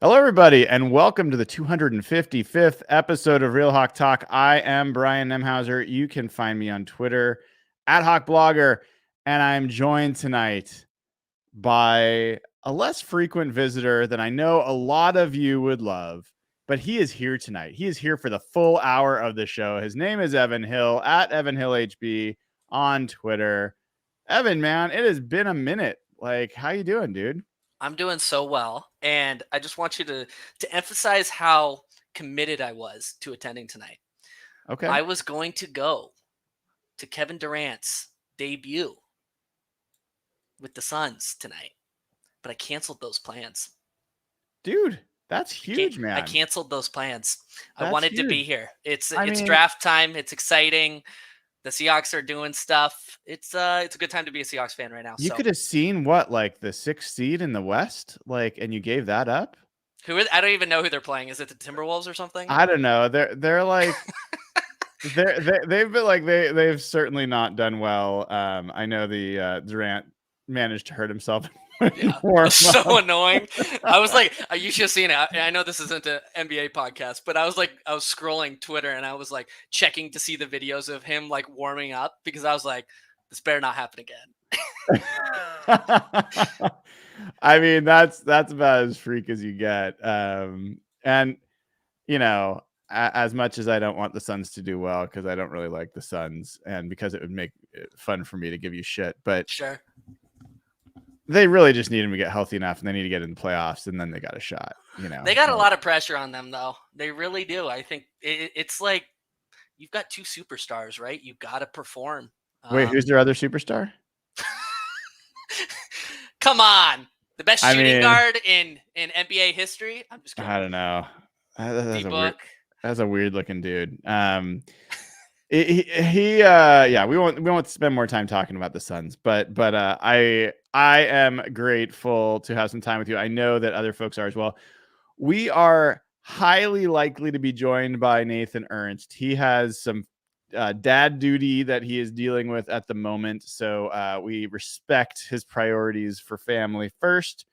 Hello, everybody, and welcome to the 255th episode of Real Hawk Talk. I am Brian Nemhauser. You can find me on Twitter at HawkBlogger, and I'm joined tonight by a less frequent visitor than I know a lot of you would love, but he is here tonight. He is here for the full hour of the show. His name is Evan Hill at EvanHillHB on Twitter. Evan, man, it has been a minute. How you doing, dude? I'm doing so well, and I just want you to emphasize how committed I was to attending tonight. Okay. I was going to go to Kevin Durant's debut with the Suns tonight, but I canceled those plans. Dude, that's huge, man. I canceled those plans. That's I wanted to be huge. here. It's draft time. It's exciting. The Seahawks are doing stuff. It's a good time to be a Seahawks fan right now. You could have seen what, like the 6th seed in the West, and you gave that up? I don't even know who they're playing. Is it the Timberwolves or something? I don't know. They're like they've been like they've certainly not done well. I know the Durant managed to hurt himself. Yeah, so annoying. I was like, you should have seen it. I know this isn't an NBA podcast, but I was scrolling Twitter and I was like checking to see the videos of him like warming up because I was like, this better not happen again. I mean, that's about as freak as you get. And you know, as much as I don't want the Suns to do well because I don't really like the Suns and because it would make it fun for me to give you shit, but sure. They really just need him to get healthy enough, and they need to get in the playoffs, and then they got a shot. They got a lot of pressure on them, though. They really do. I think it's like you've got two superstars, right? You got to perform. Wait, who's their other superstar? Come on, the best shooting guard in NBA history. I'm just kidding. I don't know. That's a weird looking dude. We won't spend more time talking about the Suns, but I am grateful to have some time with you. I know that other folks are as well. We are highly likely to be joined by Nathan Ernst. He has some dad duty that he is dealing with at the moment, so we respect his priorities for family first,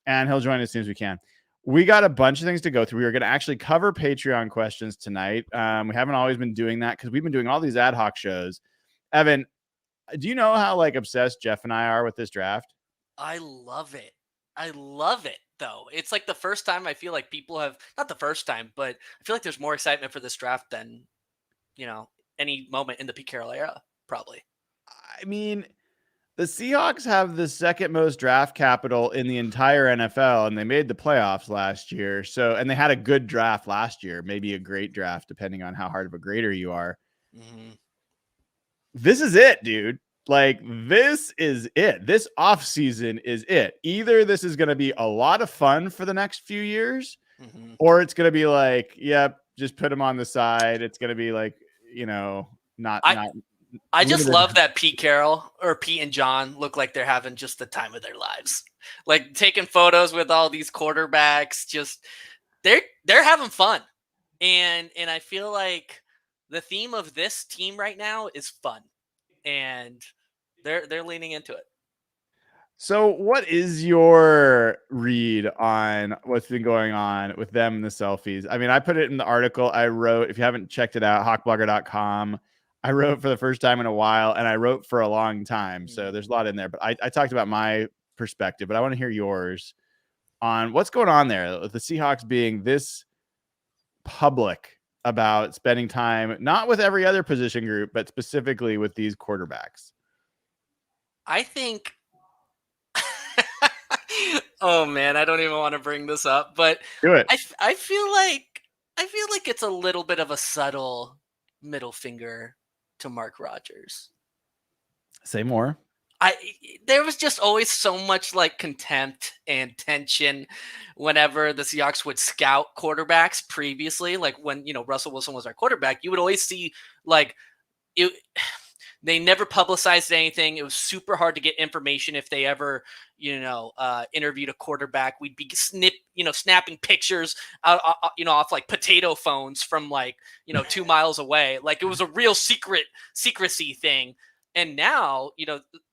and he'll join as soon as we can. We got a bunch of things to go through. We are going to actually cover Patreon questions tonight. We haven't always been doing that because we've been doing all these ad hoc shows. Evan, do you know how obsessed Jeff and I are with this draft? I love it. I love it, though. It's like the first time I feel like people have, not the first time, but I feel like there's more excitement for this draft than, any moment in the Pete Carroll era, probably. I mean, the Seahawks have the second most draft capital in the entire NFL, and they made the playoffs last year. And they had a good draft last year, maybe a great draft, depending on how hard of a grader you are. Mm-hmm. This is it, dude. This is it. This offseason is it. Either this is going to be a lot of fun for the next few years, or it's going to be yep, just put them on the side. It's going to be not. I just love that Pete Carroll or Pete and John look like they're having just the time of their lives. Like taking photos with all these quarterbacks, just they're having fun. And I feel like the theme of this team right now is fun. And they're leaning into it. So what is your read on what's been going on with them and the selfies? I mean, I put it in the article I wrote. If you haven't checked it out, hawkblogger.com. I wrote for the first time in a while, and I wrote for a long time. So there's a lot in there, but I talked about my perspective, but I want to hear yours on what's going on there. The Seahawks being this public about spending time, not with every other position group, but specifically with these quarterbacks. I think, oh man, I don't even want to bring this up, but do it. I feel like it's a little bit of a subtle middle finger to Mark Rodgers. Say more. There was just always so much contempt and tension whenever the Seahawks would scout quarterbacks previously. Like when, Russell Wilson was our quarterback, you would always see it. They never publicized anything. It was super hard to get information if they ever, interviewed a quarterback. We'd be snapping pictures out, off potato phones from 2 miles away. It was a real secrecy thing. And now,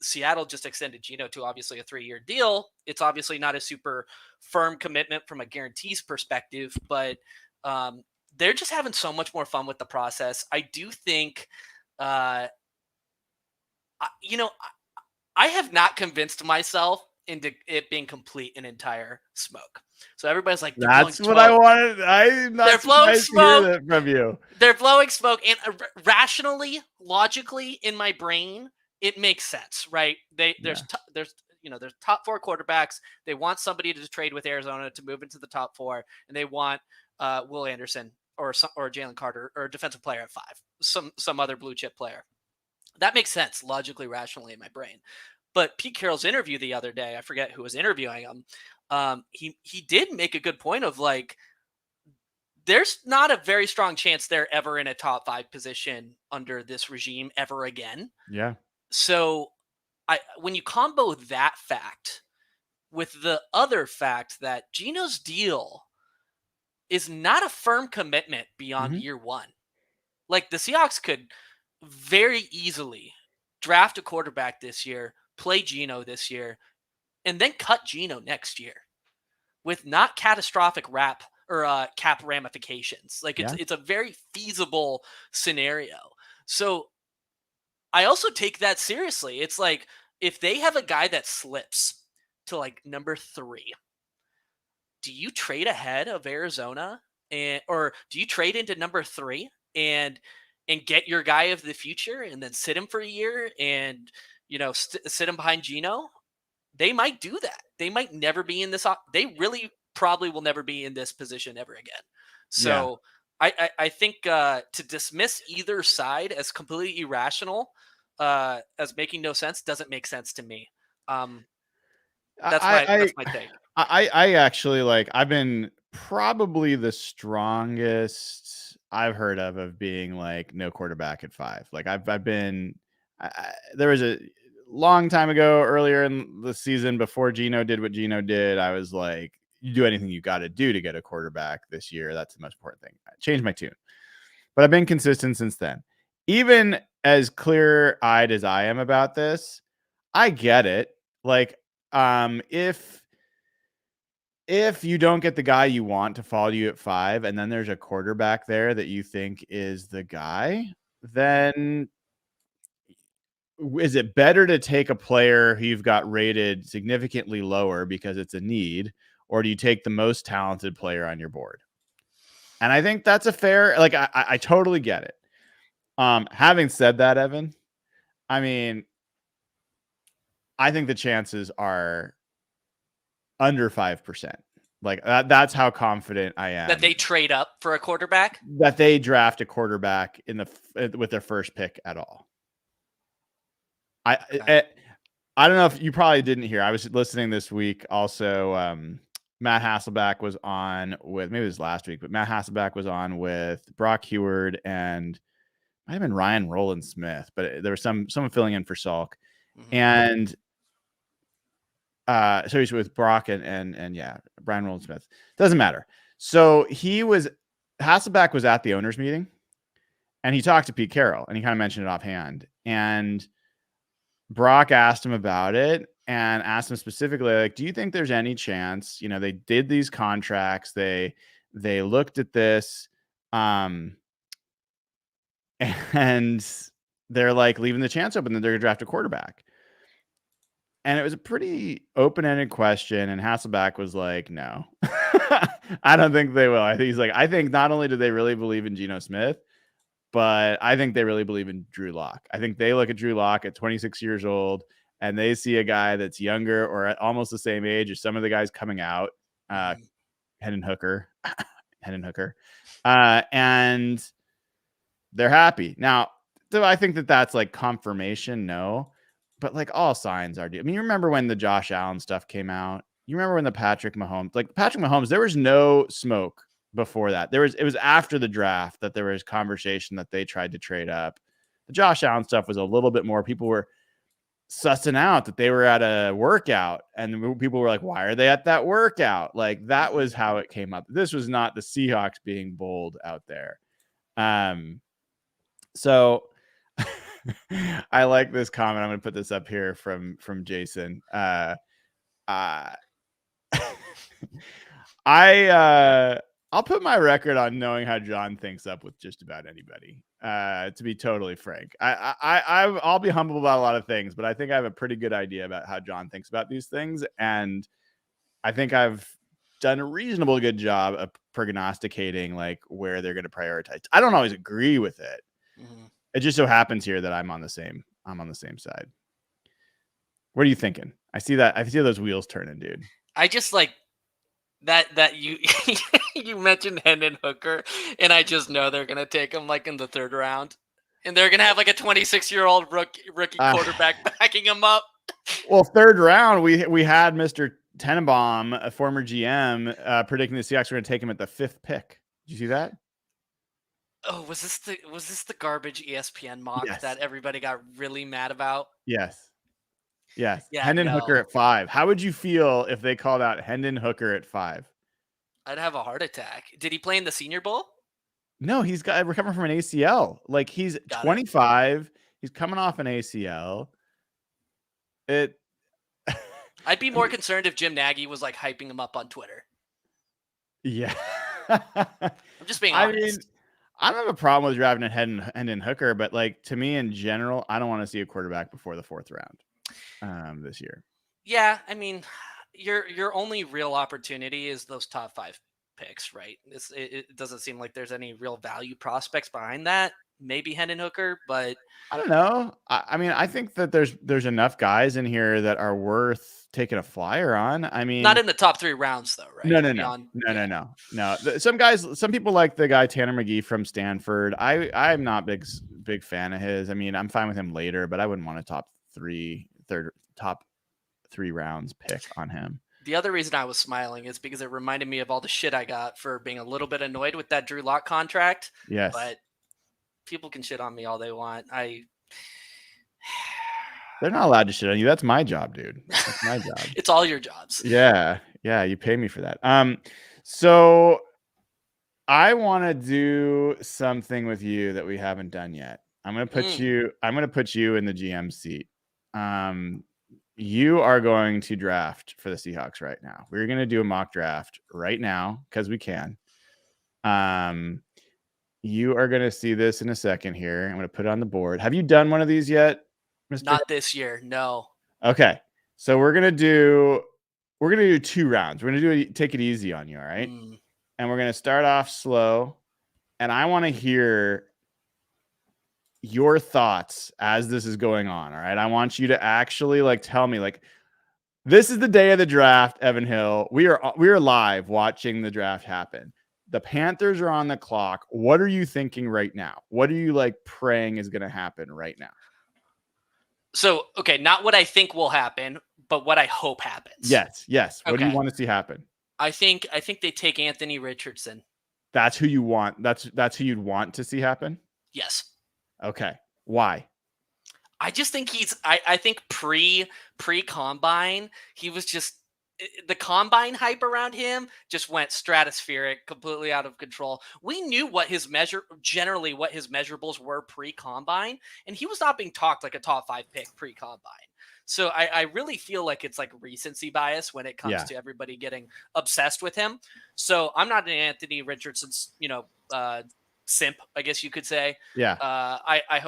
Seattle just extended Geno to obviously a 3-year deal. It's obviously not a super firm commitment from a guarantees perspective, but they're just having so much more fun with the process. I do think, you know, I have not convinced myself into it being complete and entire smoke. So everybody's like, they're blowing That's what I smoke. wanted. I'm They're not blowing surprised to hear smoke. that from you. They're blowing smoke, and rationally, logically, in my brain, it makes sense, right? There's top 4 quarterbacks. They want somebody to trade with Arizona to move into the top 4, and they want Will Anderson or Jalen Carter or a defensive player at 5, some other blue chip player. That makes sense logically, rationally in my brain. But Pete Carroll's interview the other day, I forget who was interviewing him. He did make a good point of like, there's not a very strong chance they're ever in a top 5 position under this regime ever again. Yeah. So when you combo that fact with the other fact that Gino's deal is not a firm commitment beyond year 1. Like the Seahawks could very easily draft a quarterback this year, play Gino this year, and then cut Gino next year with not catastrophic cap ramifications. Like it's a very feasible scenario. So I also take that seriously. It's like if they have a guy that slips to like number 3, do you trade ahead of Arizona or do you trade into number 3 and get your guy of the future and then sit him for a year and sit him behind Gino? They might do that. They might never be in this. They really probably will never be in this position ever again. So I think to dismiss either side as completely irrational, as making no sense, doesn't make sense to me. That's my take. I actually I've been probably the strongest I've heard of being like no quarterback at 5. Like I've been there was a long time ago earlier in the season before Gino did what Gino did. I was like, you do anything you got to do to get a quarterback this year. That's the most important thing. I changed my tune, but I've been consistent since then. Even as clear-eyed as I am about this, I get it. Like, if you don't get the guy you want to follow you at 5, and then there's a quarterback there that you think is the guy, then is it better to take a player who you've got rated significantly lower because it's a need, or do you take the most talented player on your board? And I think that's a fair, I totally get it. Having said that, Evan, I mean, I think the chances are under 5%. Like that's how confident I am that they trade up for a quarterback, that they draft a quarterback with their first pick at all. I don't know if you probably didn't hear. I was listening this week. Also, Matt Hasselbeck was on with, maybe it was last week, but Matt Hasselbeck was on with Brock Heward and might have been Ryan Roland Smith, but there was someone filling in for Salk. And so he's with Brock and yeah, Brian Roland Smith. Doesn't matter. So Hasselbeck was at the owners meeting and he talked to Pete Carroll and he kind of mentioned it offhand. And Brock asked him about it and asked him specifically, like, do you think there's any chance, they did these contracts, they looked at this, and they're like leaving the chance open that they're going to draft a quarterback. And it was a pretty open-ended question. And Hasselbeck was like, no, I don't think they will. I think not only do they really believe in Geno Smith, but I think they really believe in Drew Lock. I think they look at Drew Lock at 26 years old and they see a guy that's younger or at almost the same age as some of the guys coming out, Hendon Hooker, and they're happy. Now, do I think that that's like confirmation? No. But like all signs are. I mean, you remember when the Josh Allen stuff came out? You remember when the Patrick Mahomes, there was no smoke before that. It was after the draft that there was conversation that they tried to trade up. The Josh Allen stuff was a little bit more. People were sussing out that they were at a workout and people were like, why are they at that workout? Like that was how it came up. This was not the Seahawks being bold out there. So I like this comment. I'm going to put this up here from Jason. I'll put my record on knowing how John thinks up with just about anybody. To be totally frank, I'll be humble about a lot of things, but I think I have a pretty good idea about how John thinks about these things, and I think I've done a reasonable good job of prognosticating like where they're going to prioritize. I don't always agree with it. Mm-hmm. It just so happens here that I'm on the same side. What are you thinking? I see those wheels turning, dude. I just like that you you mentioned Hendon Hooker, and I just know they're gonna take him like in the 3rd round, and they're gonna have like a 26-year-old rookie quarterback backing him up. Well, 3rd round, we had Mr. Tenenbaum, a former GM, predicting the Seahawks were going to take him at the 5th pick. Did you see that? Oh, was this the garbage ESPN mock that everybody got really mad about? Yes. Yeah, Hendon Hooker at 5. How would you feel if they called out Hendon Hooker at 5? I'd have a heart attack. Did he play in the Senior Bowl? No, he's recovering from an ACL. Like, he's 25. He's coming off an ACL. I'd be more concerned if Jim Nagy was like hyping him up on Twitter. Yeah. I'm just being honest. I mean, I don't have a problem with drafting Hendon Hooker, but like, to me in general, I don't want to see a quarterback before the 4th round this year. Yeah, I mean, your only real opportunity is those top 5 picks, right? It doesn't seem like there's any real value prospects behind that. Maybe Hendon Hooker, but I don't know. I mean, I think that there's enough guys in here that are worth taking a flyer on. I mean, not in the top 3 rounds though, right? No. Some people like the guy Tanner McGee from Stanford. I'm not big fan of his. I mean, I'm fine with him later, but I wouldn't want a top 3 rounds pick on him. The other reason I was smiling is because it reminded me of all the shit I got for being a little bit annoyed with that Drew Lock contract. Yes. But people can shit on me all they want. They're not allowed to shit on you. That's my job, dude. That's my job. It's all your jobs. Yeah. You pay me for that. So I want to do something with you that we haven't done yet. I'm gonna put you in the GM seat. You are going to draft for the Seahawks right now. We're going to do a mock draft right now because we can. You are going to see this in a second here. I'm going to put it on the board. Have you done one of these yet, Mr. Not this year, no. Okay, so we're going to do 2 rounds. We're going to take it easy on you, all right? And we're going to start off slow, and I want to hear your thoughts as this is going on. All right. I want you to actually like tell me, like, this is the day of the draft, Evan Hill. We are live watching the draft happen. The Panthers are on the clock. What are you thinking right now? What are you like praying is going to happen right now? So, okay, not what I think will happen, but what I hope happens. Yes. What do you want to see happen? I think they take Anthony Richardson. That's who you want. That's who you'd want to see happen? Yes. Okay. Why? I just think I think pre-combine, he was just, the combine hype around him just went stratospheric, completely out of control. We knew what his measurables were pre-combine, and he was not being talked like a top 5 pick pre-combine. So I really feel like it's like recency bias when it comes to everybody getting obsessed with him. So I'm not an Anthony Richardson, simp, I guess you could say. Yeah. I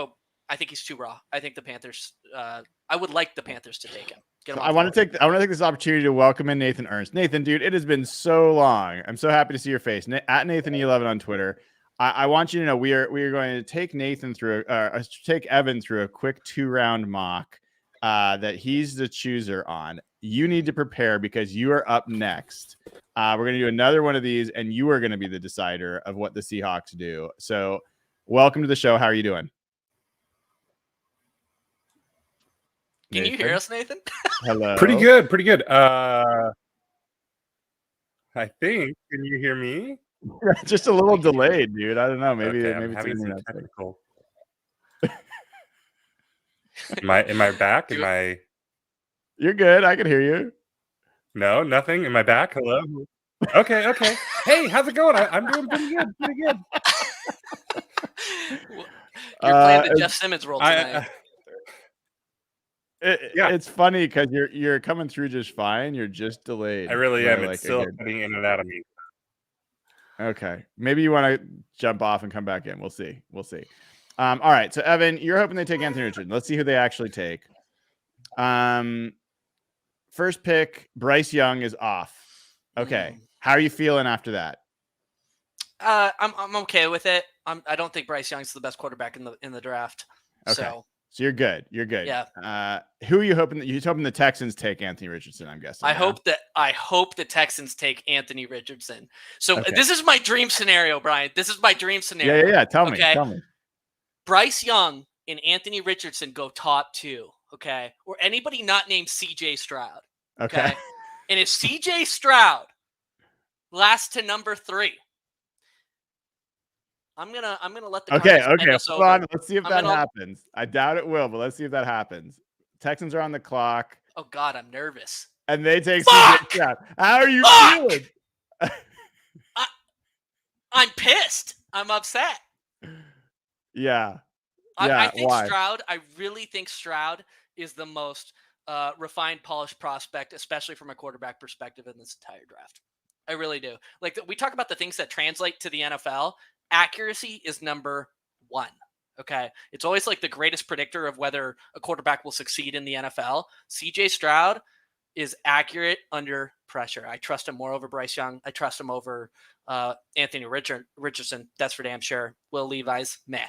think he's too raw. I think the Panthers. I would like the Panthers to take him. I want to take this opportunity to welcome in Nathan Ernst. Nathan, dude, it has been so long. I'm so happy to see your face. At Nathan11 on Twitter. I want you to know we are going to take take Evan through a quick 2-round mock that he's the chooser on. You need to prepare because you are up next. We're going to do another one of these, and you are going to be the decider of what the Seahawks do. So, welcome to the show. How are you doing? Can you hear us, Nathan? Hello. Pretty good. I think. Can you hear me? Just a little delayed, dude. I don't know. Maybe I'm having some technical. Am I back? You're good. I can hear you. No, nothing. Am I back? Hello. Okay. Hey, how's it going? I'm doing pretty good. You're playing the Jeff Simmons role tonight. Yeah. It's funny because you're coming through just fine. You're just delayed. I really by, am. like, It's a still good- cutting in and out of me. Okay. Maybe you want to jump off and come back in. We'll see. All right. So Evan, you're hoping they take Anthony Richardson. Let's see who they actually take. First pick, Bryce Young is off. Okay. How are you feeling after that? I'm okay with it. I don't think Bryce Young's the best quarterback in the draft. Okay. So you're good. yeah. Who are you hoping you're hoping the Texans take Anthony Richardson, I'm guessing. I hope the Texans take Anthony Richardson. So Okay. this is my dream scenario, Brian. This is my dream scenario. Yeah. Tell me. Okay. Bryce Young and Anthony Richardson go top 2. Okay. Or anybody not named CJ Stroud. Okay. And if CJ Stroud lasts to number 3, I'm gonna let the Okay. Cardinals end this Hold over. on. Let's see if that happens. I doubt it will, but let's see if that happens. Texans are on the clock. Oh God, I'm nervous. And they take Fuck! CJ Stroud. How are you feeling? I'm pissed. I'm upset. Yeah. I think why? Stroud. I really think Stroud is the most refined, polished prospect, especially from a quarterback perspective in this entire draft. I really do. Like we talk about the things that translate to the NFL. Accuracy is number 1. Okay. It's always like the greatest predictor of whether a quarterback will succeed in the NFL. CJ Stroud is accurate under pressure. I trust him more over Bryce Young. I trust him over Anthony Richardson. That's for damn sure. Will Levis, meh.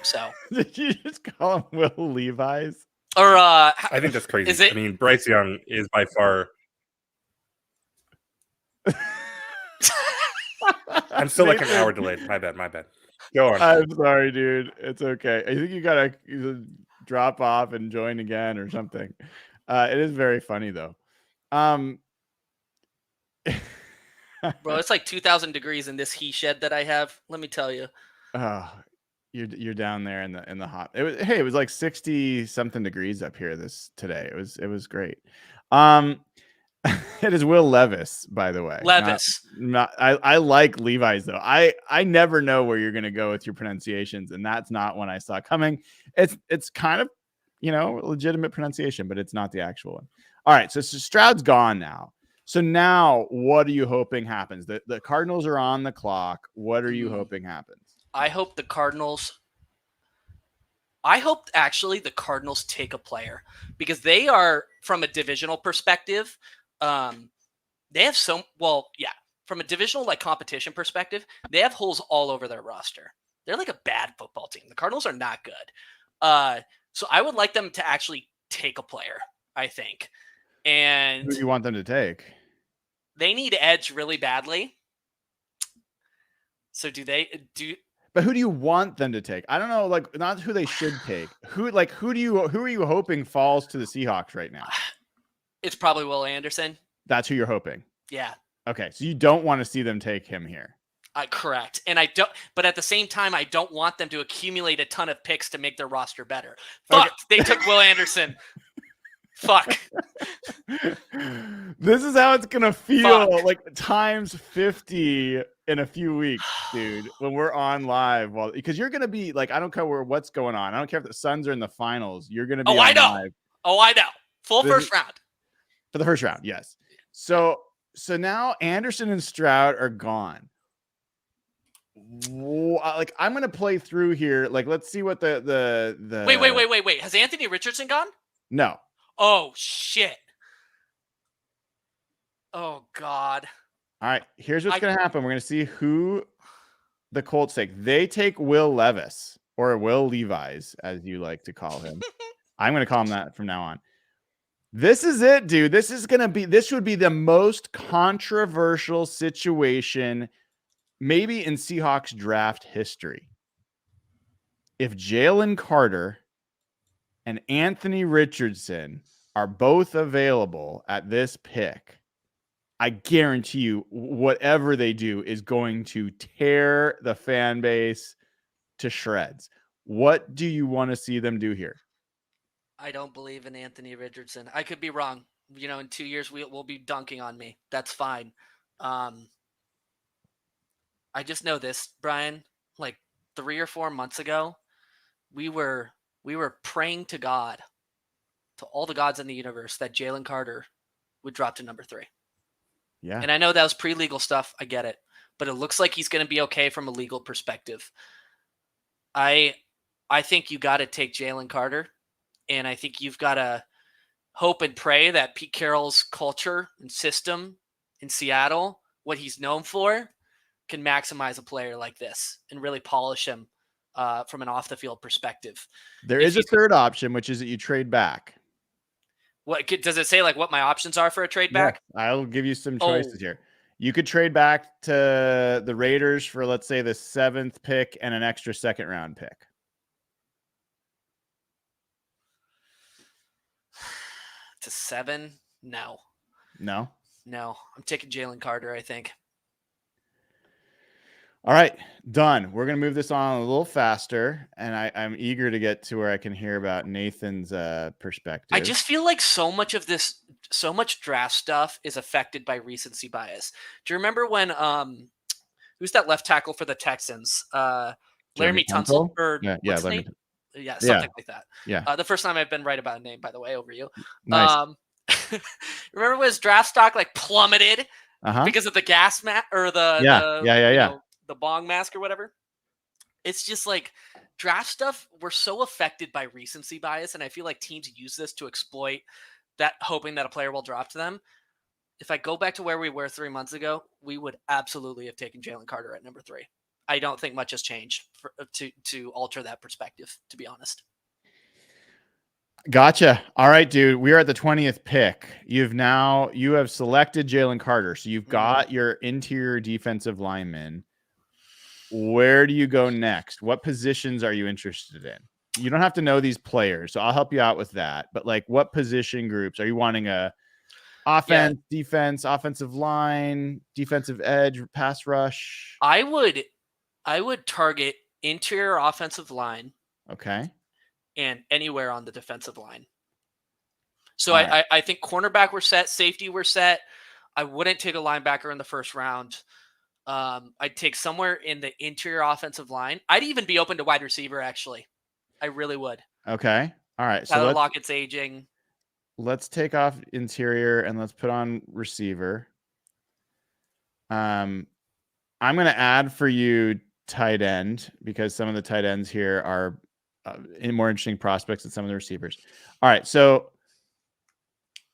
So did you just call him Will Levis? Or I think that's crazy. I mean, Bryce Young is by far. I'm still like an hour delayed. My bad. Go on. I'm sorry, dude. It's okay. I think you gotta drop off and join again or something. It is very funny though. Bro, it's like 2,000 degrees in this he shed that I have. Let me tell you. You're down there in the hot. It was like 60 something degrees up here today. It was great. It is Will Levis, by the way. I like Levi's though. I never know where you're gonna go with your pronunciations, and that's not one I saw coming. It's kind of legitimate pronunciation, but it's not the actual one. All right, so Stroud's gone now. So now, what are you hoping happens? The Cardinals are on the clock. What are you hoping happens? I hope actually the Cardinals take a player because they are, from a divisional perspective, they have from a divisional like competition perspective, they have holes all over their roster. They're like a bad football team. The Cardinals are not good. So I would like them to actually take a player, I think. And who do you want them to take? They need edge really badly. So But who do you want them to take? I don't know, like not who they should take. Who are you hoping falls to the Seahawks right now? It's probably Will Anderson. That's who you're hoping. Yeah. Okay, so you don't want to see them take him here. Correct. And I don't, but at the same time, I don't want them to accumulate a ton of picks to make their roster better. Fuck, They took Will Anderson. Fuck. This is how it's gonna feel like times 50 in a few weeks, dude, when we're on live. Well, because you're gonna be like, I don't care what's going on. I don't care if the Suns are in the finals. You're gonna be on live. Oh, I know. First round. For the first round, yes. So now Anderson and Stroud are gone. Like I'm gonna play through here. Like let's see what the Wait. Has Anthony Richardson gone? No. Oh shit. Oh God. All right. Here's what's gonna happen. We're gonna see who the Colts take. They take Will Levis or Will Levis, as you like to call him. I'm gonna call him that from now on. This is it, dude. This would be the most controversial situation maybe in Seahawks draft history. If Jalen Carter and Anthony Richardson are both available at this pick, I guarantee you whatever they do is going to tear the fan base to shreds. What do you want to see them do here? I don't believe in Anthony Richardson. I could be wrong. In 2 years we'll be dunking on me. That's fine. I just know this, Brian. Like 3 or 4 months ago, we were praying to God to all the gods in the universe that Jalen Carter would drop to number 3. Yeah. And I know that was pre-legal stuff. I get it. But it looks like he's going to be okay from a legal perspective. I think you got to take Jalen Carter. And I think you've got to hope and pray that Pete Carroll's culture and system in Seattle, what he's known for, can maximize a player like this and really polish him from an off-the-field perspective. There is a third option, which is that you trade back. What does it say? Like what my options are for a trade back? Yeah, I'll give you some choices here. You could trade back to the Raiders for, let's say, the 7th pick and an extra 2nd round pick. To 7? No. I'm taking Jalen Carter, I think. All right, done. We're going to move this on a little faster, and I'm eager to get to where I can hear about Nathan's perspective. I just feel like so much draft stuff is affected by recency bias. Do you remember when who's that left tackle for the Texans? Laramie Tunsil? Or yeah, something like that. Yeah. The first time I've been right about a name, by the way, over you. Nice. Remember when his draft stock like plummeted because of the gas mask or the bong mask or whatever? It's just like draft stuff. We're so affected by recency bias, and I feel like teams use this to exploit that, hoping that a player will drop to them. If I go back to where we were 3 months ago, we would absolutely have taken Jalen Carter at number 3. I don't think much has changed to alter that perspective, to be honest. Gotcha. All right, dude. We are at the 20th pick. You have selected Jalen Carter. So you've got your interior defensive lineman. Where do you go next? What positions are you interested in? You don't have to know these players, so I'll help you out with that. But like, what position groups are you wanting? Offense, defense, offensive line, defensive edge, pass rush? I would target interior offensive line. Okay. And anywhere on the defensive line. So I think cornerback we're set, safety we're set. I wouldn't take a linebacker in the first round. I'd take somewhere in the interior offensive line. I'd even be open to wide receiver, actually. I really would. Okay. All right. Tyler Lockett's aging. Let's take off interior and let's put on receiver. I'm going to add for you tight end because some of the tight ends here are more interesting prospects than some of the receivers. All right. So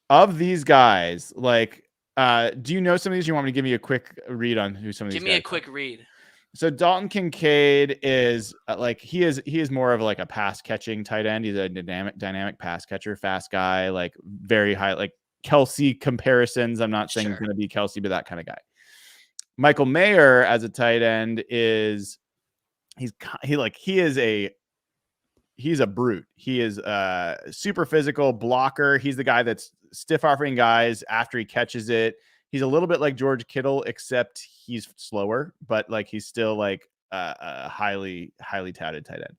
of these guys, like, do you know some of these? You want me to give me a quick read on who some of these guys are? Give me a quick read. So Dalton Kincaid is he is more of like a pass catching tight end. He's a dynamic pass catcher, fast guy, like very high, like Kelsey comparisons. I'm not saying he's going to be Kelsey, but that kind of guy. Michael Mayer as a tight end he's a brute. He is a super physical blocker. He's the guy that's stiff offering guys after he catches it. He's a little bit like George Kittle, except he's slower, but like he's still like a highly touted tight end.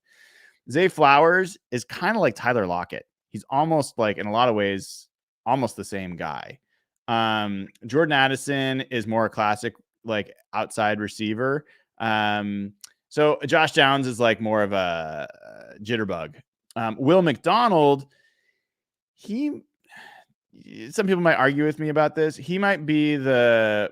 Zay Flowers is kind of like Tyler Lockett. He's almost like, in a lot of ways, almost the same guy. Jordan Addison is more a classic like outside receiver. So Josh Downs is like more of a jitterbug. Will McDonald, some people might argue with me about this. He might be the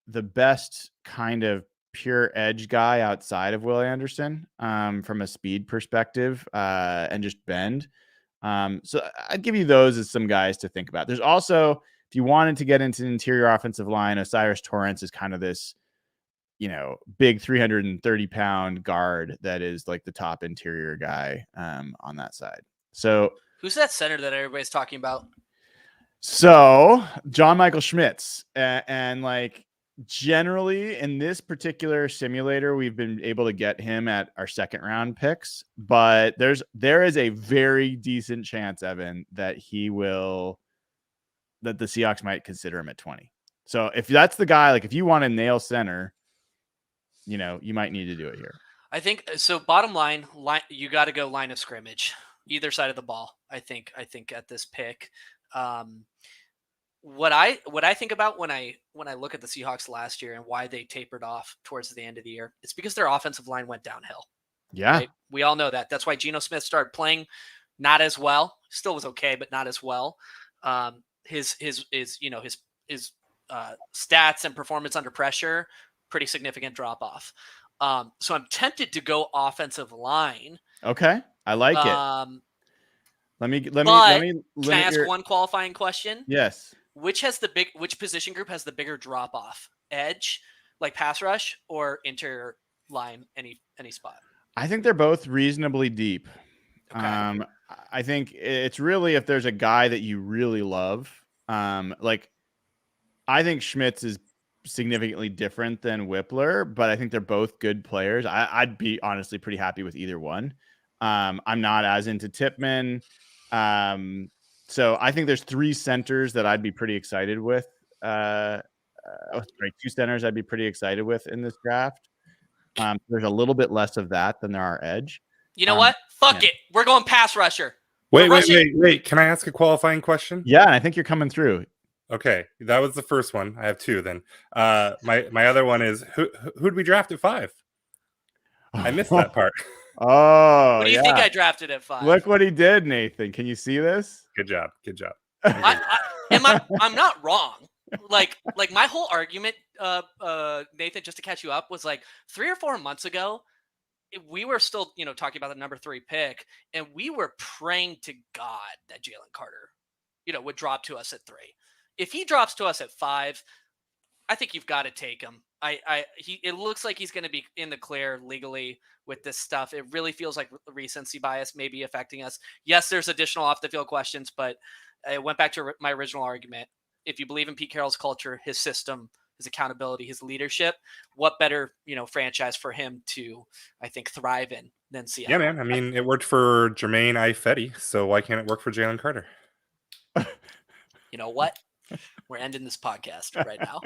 best kind of pure edge guy outside of Will Anderson from a speed perspective and just bend. So I'd give you those as some guys to think about. There's also, if you wanted to get into the interior offensive line, Osiris Torrance is kind of this, big 330-pound guard that is like the top interior guy on that side. So who's that center that everybody's talking about? So John Michael Schmitz, and like generally in this particular simulator, we've been able to get him at our 2nd round picks, but there is a very decent chance, Evan, that the Seahawks might consider him at 20. So if that's the guy, like if you want to nail center, you might need to do it here. I think so. Bottom line, you got to go line of scrimmage, either side of the ball. I think at this pick, what I think about when I look at the Seahawks last year and why they tapered off towards the end of the year, it's because their offensive line went downhill. Yeah, right? We all know that. That's why Geno Smith started playing not as well. still was okay, but not as well. His stats and performance under pressure, pretty significant drop off. So I'm tempted to go offensive line. Okay, I like it. Let me Can I limit ask your. one qualifying question? Yes. Which position group has the bigger drop off? Edge, like pass rush, or interior line? Any spot? I think they're both reasonably deep. Okay. I think it's really if there's a guy that you really love. Like I think Schmitz is significantly different than Whippler, but I think they're both good players. I'd be honestly pretty happy with either one. I'm not as into Tipman. So I think there's 3 centers that I'd be pretty excited with. Sorry, 2 centers I'd be pretty excited with in this draft. There's a little bit less of that than there are edge. You know what? Fuck it. We're going pass rusher. Wait. Can I ask a qualifying question? Yeah, and I think you're coming through. Okay, that was the first one. I have 2 then. My other one is who'd we draft at 5? I missed that part. Oh, what do you think I drafted at 5? Look what he did, Nathan. Can you see this? Good job. I'm not wrong. Like my whole argument, Nathan, just to catch you up, was like 3 or 4 months ago, we were still, talking about the number 3 pick, and we were praying to God that Jalen Carter, would drop to us at 3. If he drops to us at 5, I think you've got to take him. It looks like he's going to be in the clear legally with this stuff. It really feels like recency bias may be affecting us. Yes, there's additional off the field questions, but I went back to my original argument. If you believe in Pete Carroll's culture, his system, his accountability, his leadership, what better, franchise for him to, I think, thrive in than Seattle? Yeah, man. I mean, it worked for Jermaine Ifedi, so why can't it work for Jalen Carter? You know what? We're ending this podcast right now.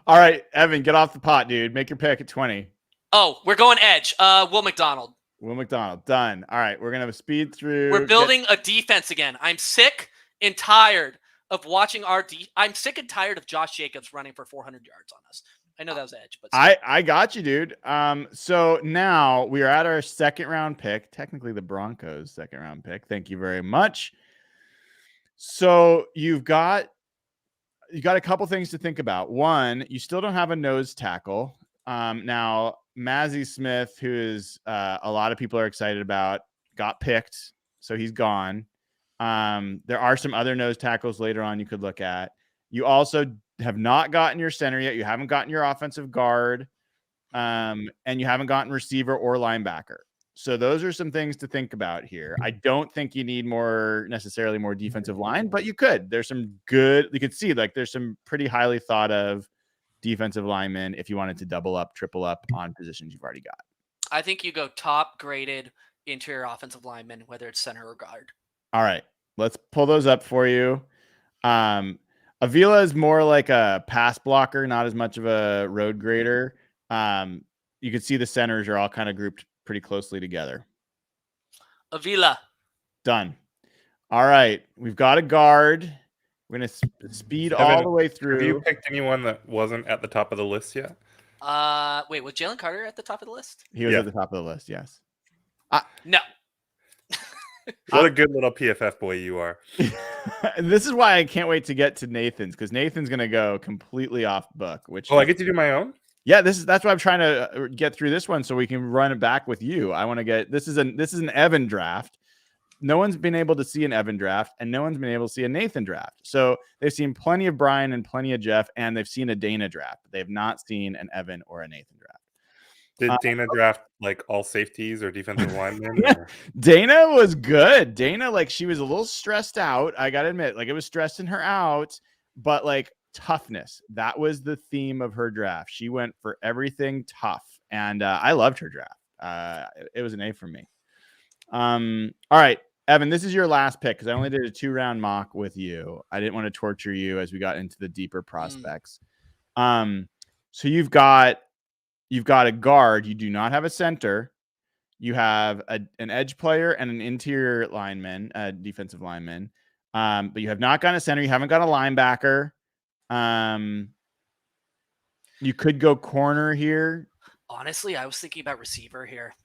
All right, Evan, get off the pot, dude. Make your pick at 20. Oh, we're going edge. Will McDonald. Will McDonald. Done. All right, we're going to speed through. We're building a defense again. I'm sick and tired of watching I'm sick and tired of Josh Jacobs running for 400 yards on us. I know that was edge, but I got you, dude. So now we are at our 2nd round pick, technically the Broncos' 2nd round pick. Thank you very much. So you've got a couple things to think about. One, you still don't have a nose tackle. Now Mazzie Smith, who is a lot of people are excited about, got picked, so he's gone. There are some other nose tackles later on you could look at. You also have not gotten your center yet. You haven't gotten your offensive guard, and you haven't gotten receiver or linebacker. So those are some things to think about here. I don't think you need necessarily more defensive line, but you could. There's some good, you could see like there's some pretty highly thought of defensive linemen if you wanted to double up, triple up on positions you've already got. I think you go top graded interior offensive lineman, whether it's center or guard. All right, let's pull those up for you. Avila is more like a pass blocker, not as much of a road grader. You can see the centers are all kind of grouped pretty closely together. Avila. Done. All right, we've got a guard. We're going to speed Evan, all the way through. Have you picked anyone that wasn't at the top of the list yet? Wait, was Jalen Carter at the top of the list? He was at the top of the list, yes. No. What a good little PFF boy you are. This is why I can't wait to get to Nathan's, because Nathan's going to go completely off book. I get to do my own? Yeah, that's why I'm trying to get through this one so we can run it back with you. I want to get this is an Evan draft. No one's been able to see an Evan draft, and no one's been able to see a Nathan draft. So they've seen plenty of Brian and plenty of Jeff, and they've seen a Dayna draft. They have not seen an Evan or a Nathan draft. Did Dayna draft like all safeties or defensive linemen? Yeah. Dayna was good. Dayna, like, she was a little stressed out. I got to admit, like, it was stressing her out, but like toughness. That was the theme of her draft. She went for everything tough, and I loved her draft. It was an A for me. All right, Evan, this is your last pick because I only did a 2-round mock with you. I didn't want to torture you as we got into the deeper prospects. So you've got a guard. You do not have a center. You have an edge player and an interior lineman, defensive lineman. But you have not got a center. You haven't got a linebacker. You could go corner here. Honestly, I was thinking about receiver here.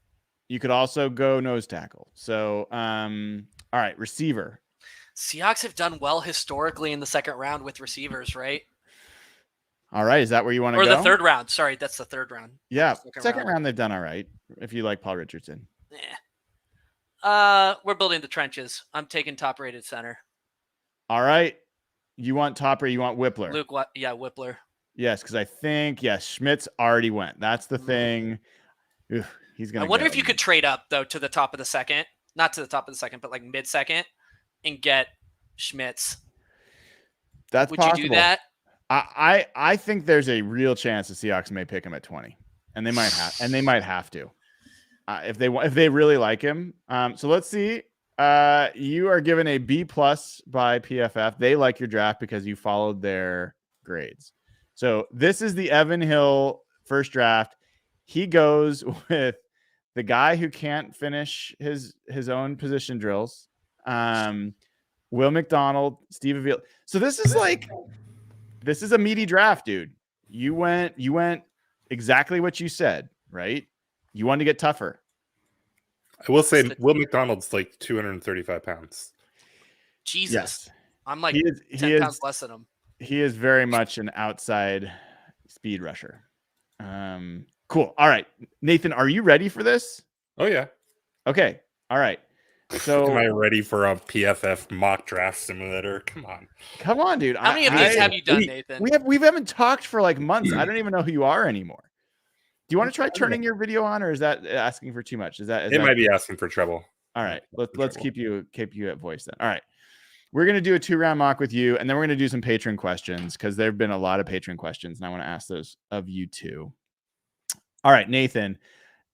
You could also go nose tackle. So, all right, receiver. Seahawks have done well historically in the second round with receivers, right? All right, is that where you want to Or go? the third round. Sorry, that's the third round. Yeah, second round they've done all right. If you like Paul Richardson. We're building the trenches. I'm taking top-rated center. All right. You want Topper, you want Whippler. Whippler. Yes, because I think, Schmitz already went. That's the thing. Ugh, he's going to I wonder if you could trade up, though, to the top of the second. Not to the top of the second, but like mid-second and get Schmitz. That's Would possible. you do that? I think there's a real chance the Seahawks may pick him at 20. And they might have to. If they really like him. So let's see. You are given a B+ by PFF. They like your draft because you followed their grades. So this is the Evan Hill first draft. He goes with the guy who can't finish his own position drills. Will McDonald, Steve Avila. So this is a meaty draft, dude. You went exactly what you said, right? You wanted to get tougher. I will say Will McDonald's like 235 pounds. Jesus. Yes. I'm like 10 pounds less than him. He is very much an outside speed rusher. Cool. All right. Nathan, are you ready for this? Oh, yeah. Okay. All right. So am I ready for a PFF mock draft simulator? Come on, dude. How many of these have you done, Nathan? We haven't talked for like months. I don't even know who you are anymore. Do you want to try turning your video on, or is that asking for too much? It might be asking for trouble. All right, let's keep you at voice then. All right, we're gonna do a 2-round mock with you, and then we're gonna do some patron questions because there've been a lot of patron questions, and I want to ask those of you too. All right, Nathan,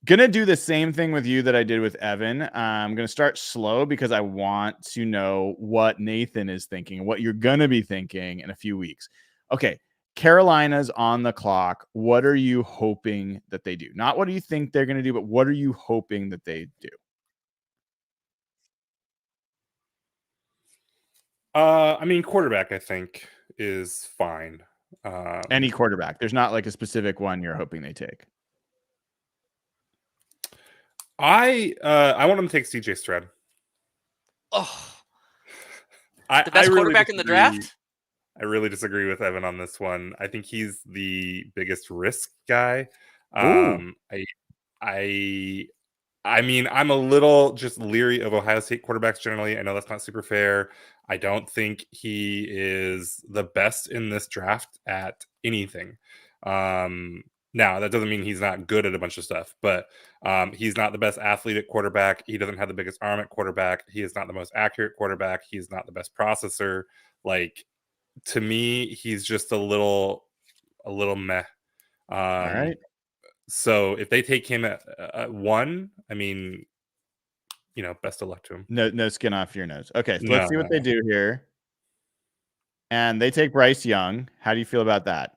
gonna do the same thing with you that I did with Evan. I'm gonna start slow because I want to know what Nathan is thinking, what you're gonna be thinking in a few weeks. Okay. Carolina's on the clock. What are you hoping that they do? Not what do you think they're going to do, but what are you hoping that they do? I mean, quarterback, I think, is fine. Any quarterback. There's not like a specific one you're hoping they take. I want them to take CJ Stroud. Oh, the best quarterback in the draft? I really disagree with Evan on this one. I think he's the biggest risk guy. I mean, I'm a little just leery of Ohio State quarterbacks generally. I know that's not super fair. I don't think he is the best in this draft at anything. Now, that doesn't mean he's not good at a bunch of stuff, but he's not the best athlete at quarterback. He doesn't have the biggest arm at quarterback. He is not the most accurate quarterback. He's not the best processor. Like, to me, he's just a little meh. All right. So if they take him at 1, I mean, best of luck to him. No skin off your nose. Okay, so let's see what they do here. And they take Bryce Young. How do you feel about that?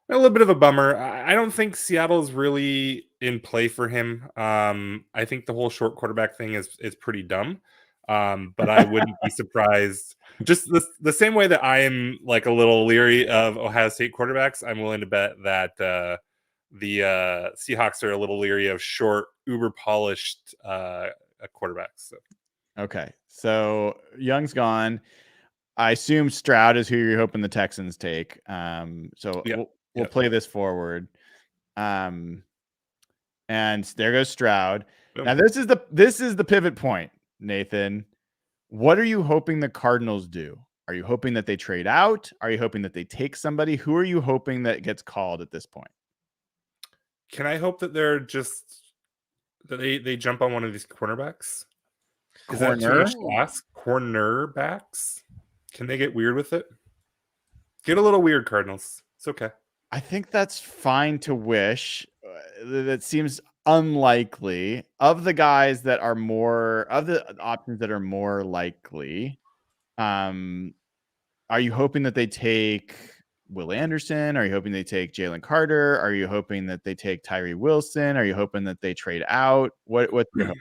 A little bit of a bummer. I don't think Seattle's really in play for him. I think the whole short quarterback thing is pretty dumb. But I wouldn't be surprised. Just the same way that I am like a little leery of Ohio State quarterbacks, I'm willing to bet that the Seahawks are a little leery of short, uber polished quarterbacks. So. Okay, so Young's gone. I assume Stroud is who you're hoping the Texans take. We'll play this forward. And there goes Stroud. Boom. Now this is the pivot point, Nathan. What are you hoping the Cardinals do? Are you hoping that they trade out? Are you hoping that they take somebody? Who are you hoping that gets called at this point? Can I hope that they're just that they jump on one of these cornerbacks? Is that too much to ask? Cornerbacks? Can they get weird with it? Get a little weird, Cardinals. It's okay. I think that's fine to wish. That seems unlikely. Of the guys that are more of the options that are more likely, are you hoping that they take Will Anderson? Are you hoping they take Jalen Carter? Are you hoping that they take Tyree Wilson? Are you hoping that they trade out? What's your hope?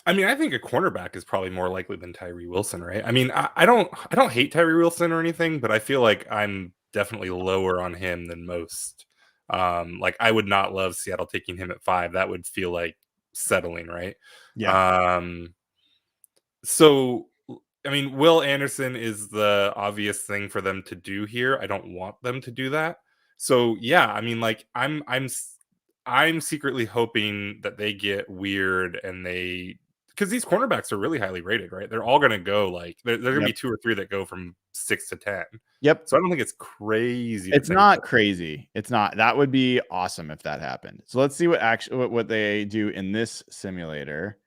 I mean, I think a cornerback is probably more likely than Tyree Wilson, right? I mean, I don't hate Tyree Wilson or anything, but I feel like I'm definitely lower on him than most. Like, I would not love Seattle taking him at 5. That would feel like settling, right? Yeah. So I mean, Will Anderson is the obvious thing for them to do here. I don't want them to do that. So yeah, I mean, like I'm secretly hoping that they get weird and they because these cornerbacks are really highly rated, right? They're all going to go like they're going to be Yep. 2 or 3 that go from 6 to 10. Yep. So I don't think it's crazy. To It's think not that. crazy. It's not. That would be awesome if that happened. So let's see what they do in this simulator.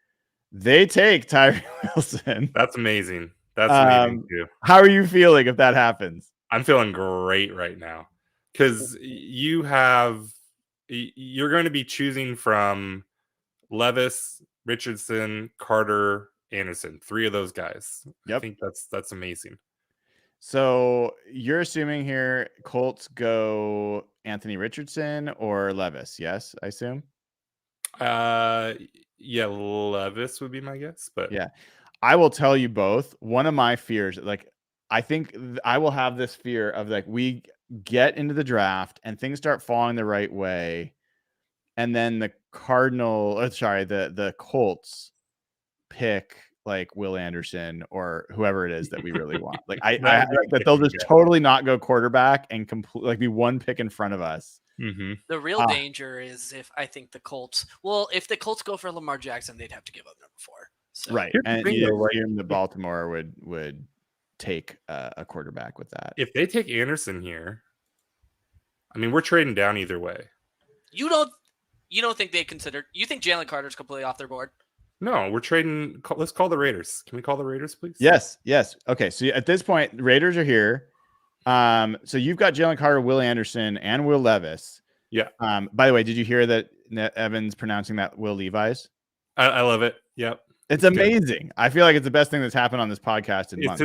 They take Tyree Wilson. That's amazing. That's amazing too. How are you feeling if that happens? I'm feeling great right now because you're going to be choosing from Levis, Richardson, Carter, Anderson, 3 of those guys. Yep. I think that's amazing. So you're assuming here Colts go Anthony Richardson or Levis? Yes, I assume. Yeah, Levis would be my guess, but Yeah, I will tell you both. One of my fears, like I think I will have this fear of like we get into the draft and things start falling the right way, and then the the Colts pick like Will Anderson or whoever it is that we really want. Like I That would be like that they'll just good. totally not go quarterback and like be one pick in front of us. The real danger is if the Colts go for Lamar Jackson, they'd have to give up number 4. So. Right. Here's the And thing, you though, like, assume that Baltimore would take a quarterback with that. if they take Anderson here, I mean, we're trading down either way. You don't think they considered? You think Jalen Carter's completely off their board? No, we're trading. Let's call the Raiders. Can we call the Raiders, please? Yes. Okay. So at this point, Raiders are here. So you've got Jalen Carter, Will Anderson, and Will Levis. Yeah. By the way, did you hear that Evan's pronouncing that Will Levi's? I love it. Yep. It's amazing. Good. I feel like it's the best thing that's happened on this podcast in months.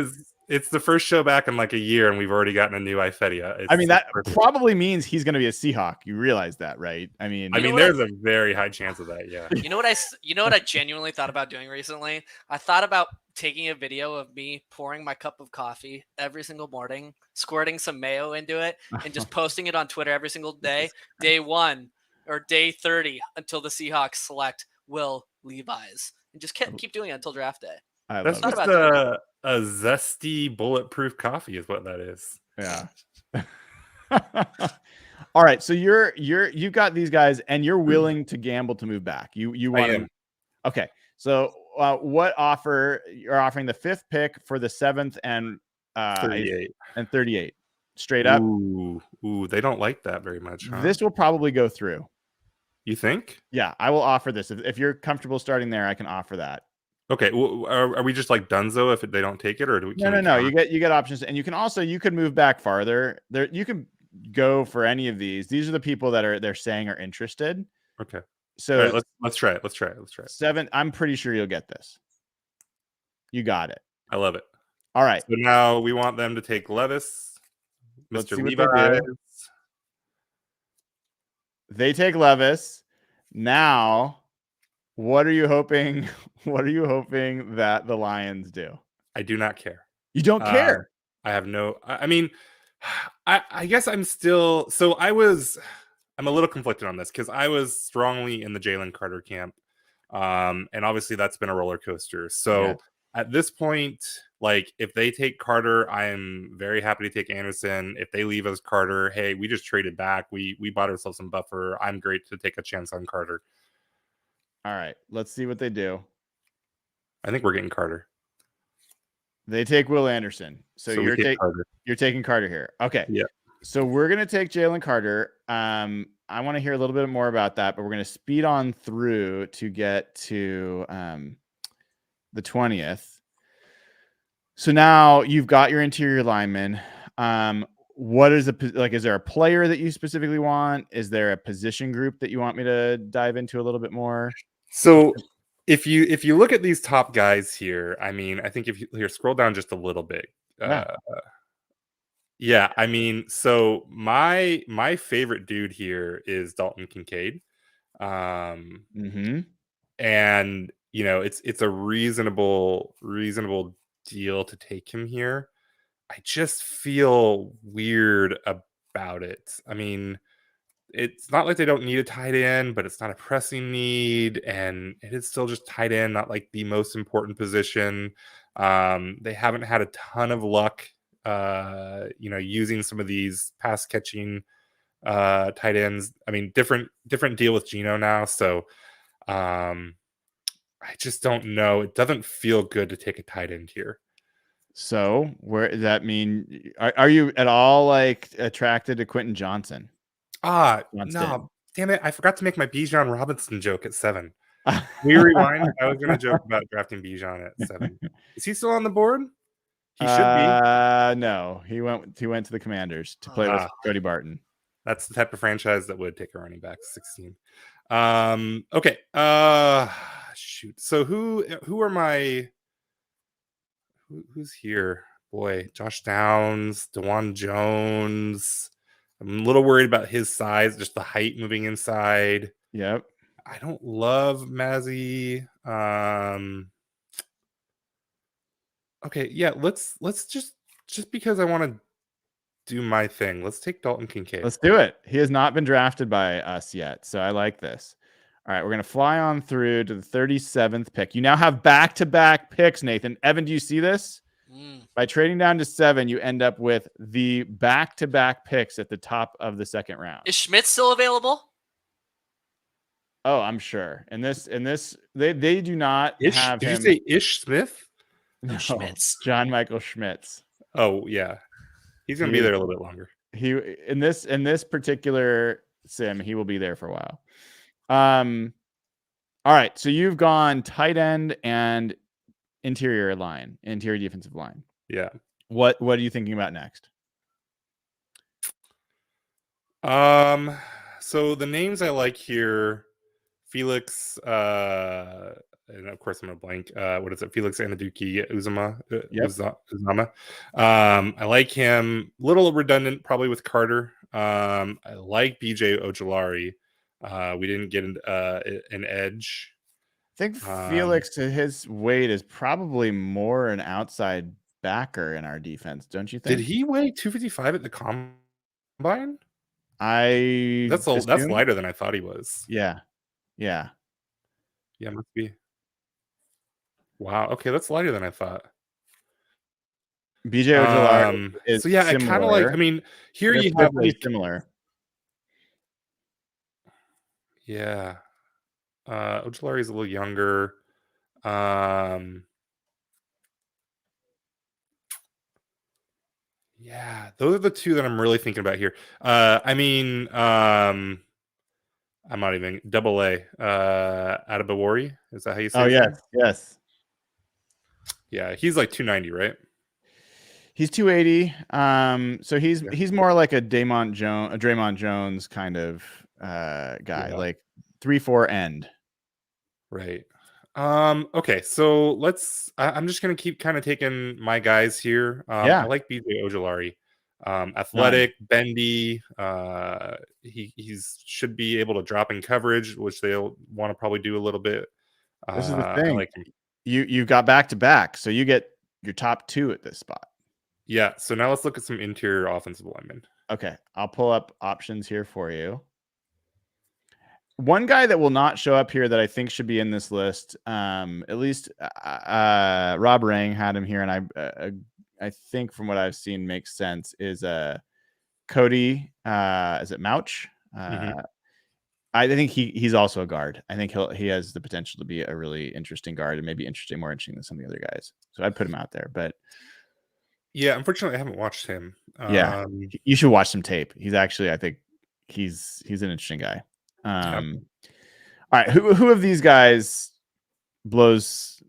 It's the first show back in like a year, and we've already gotten a new Ifedia. I mean, that probably means he's going to be a Seahawk. You realize that, right? I mean, there's a very high chance of that. Yeah. You know what I genuinely thought about doing recently? I thought about taking a video of me pouring my cup of coffee every single morning, squirting some mayo into it, and just posting it on Twitter every single day, day 1 or day 30 until the Seahawks select Will Levi's, and just keep doing it until draft day. That's just a zesty bulletproof coffee is what that is. Yeah. All right. So you've got these guys and you're willing to gamble to move back. You want to. Okay. So what offer you're offering the 5th pick for the 7th and 38 straight up. Ooh, they don't like that very much. Huh? This will probably go through. You think? Yeah, I will offer this. If you're comfortable starting there, I can offer that. Okay, well, are we just like dunzo if they don't take it, or do we? No. You get options, and you could move back farther. There, you can go for any of these. These are the people that they're saying are interested. Okay, so right, let's try it. Let's try it. 7. I'm pretty sure you'll get this. You got it. I love it. All right. So now we want them to take Levis, Mr. Levi. They take Levis. Now, what are you hoping? What are you hoping that the Lions do? I do not care. You don't care? I have no. I mean, I guess I'm still. So I'm a little conflicted on this because I was strongly in the Jalen Carter camp, and obviously that's been a roller coaster. So at this point, like if they take Carter, I am very happy to take Anderson. If they leave us Carter, hey, we just traded back. We bought ourselves some buffer. I'm great to take a chance on Carter. All right, let's see what they do. I think we're getting Carter. They take Will Anderson. So you're taking Carter here. Okay. Yeah. So we're going to take Jalen Carter. I want to hear a little bit more about that, but we're going to speed on through to get to the 20th. So now you've got your interior lineman. What is is there a player that you specifically want? Is there a position group that you want me to dive into a little bit more? So if you look at these top guys here, I mean, I think if you scroll down just a little bit. Yeah, I mean, so my favorite dude here is Dalton Kincaid. And it's a reasonable deal to take him here. I just feel weird about it. I mean, it's not like they don't need a tight end, but it's not a pressing need, and it is still just tight end, not like the most important position. They haven't had a ton of luck, using some of these pass catching tight ends. I mean, different deal with Geno now, so I just don't know. It doesn't feel good to take a tight end here. So where does that mean? Are you at all like attracted to Quentin Johnson? No, damn it. I forgot to make my Bijan Robinson joke at 7. Can we rewind? I was going to joke about drafting Bijan at 7. Is he still on the board? He should be. No, he went to the Commanders to play with Cody Barton. That's the type of franchise that would take a running back 16. Okay. Shoot. So who are my who's here? Boy, Josh Downs, DeJuan Jones. I'm a little worried about his size, just the height moving inside. Yep. I don't love Mazzy. Okay, yeah, let's just because I want to do my thing. Let's take Dalton Kincaid. Let's do it. He has not been drafted by us yet, so I like this. All right, we're going to fly on through to the 37th pick. You now have back-to-back picks, Nathan. Evan, do you see this? By trading down to 7, you end up with the back-to-back picks at the top of the second round. Is Schmidt still available? Oh, I'm sure. And this, they do not have Did him. you say Ish Smith? No, Schmitz. John Michael Schmitz. Oh yeah, he's gonna be there a little bit longer. He in this particular sim, he will be there for a while. All right, so you've gone tight end and interior defensive line. Yeah. What are you thinking about next? So the names I like here, Felix, and of course I'm gonna blank. What is it? Felix Anaduki Uzama. Uzama. I like him. Little redundant, probably with Carter. I like BJ Ojolari. We didn't get an edge. I think Felix, his weight is probably more an outside backer in our defense, don't you think? Did he weigh 255 at the combine? That's lighter than I thought he was. Yeah, must be. Wow. Okay, that's lighter than I thought. BJ Ojolari is so yeah, I kind of like. I mean, here you have like similar. Yeah, Ojolari is a little younger. Yeah, those are the two that I'm really thinking about here. I mean, I'm not even double A. Adebawori, is that how you say? Oh yes. Yeah, he's like 290, right? He's 280. So he's more like a Draymond Jones kind of guy, like 3-4 end. Right. Okay, so I'm just gonna keep kind of taking my guys here. I like BJ Ojolari. Athletic, bendy. He should be able to drop in coverage, which they'll want to probably do a little bit. This is the thing. I like him. You got back to back, so you get your top 2 at this spot. Yeah. So now let's look at some interior offensive linemen. Okay, I'll pull up options here for you. One guy that will not show up here that I think should be in this list, at least Rob Rang had him here, and I think from what I've seen makes sense, is Cody. Is it Mouch? I think he's also a guard. I think he has the potential to be a really interesting guard and maybe more interesting than some of the other guys. So I'd put him out there. But yeah, unfortunately, I haven't watched him. Yeah, you should watch some tape. He's actually, I think he's an interesting guy. All right, who of these guys blows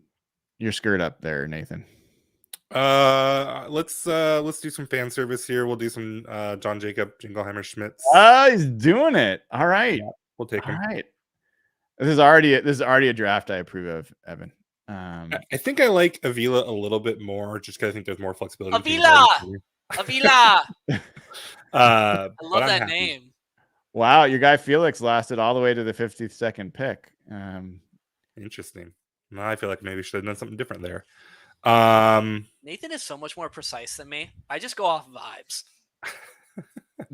your skirt up there, Nathan? Let's do some fan service here. We'll do some John Jacob Jingleheimer Schmitz. He's doing it. All right. Yeah, we'll take him. All right. This is already a draft I approve of, Evan. I think I like Avila a little bit more just because I think there's more flexibility. Avila. I love that happy. name. Wow, your guy Felix lasted all the way to the 52nd pick. Interesting. Now I feel like maybe should have done something different there. Nathan is so much more precise than me. I just go off vibes.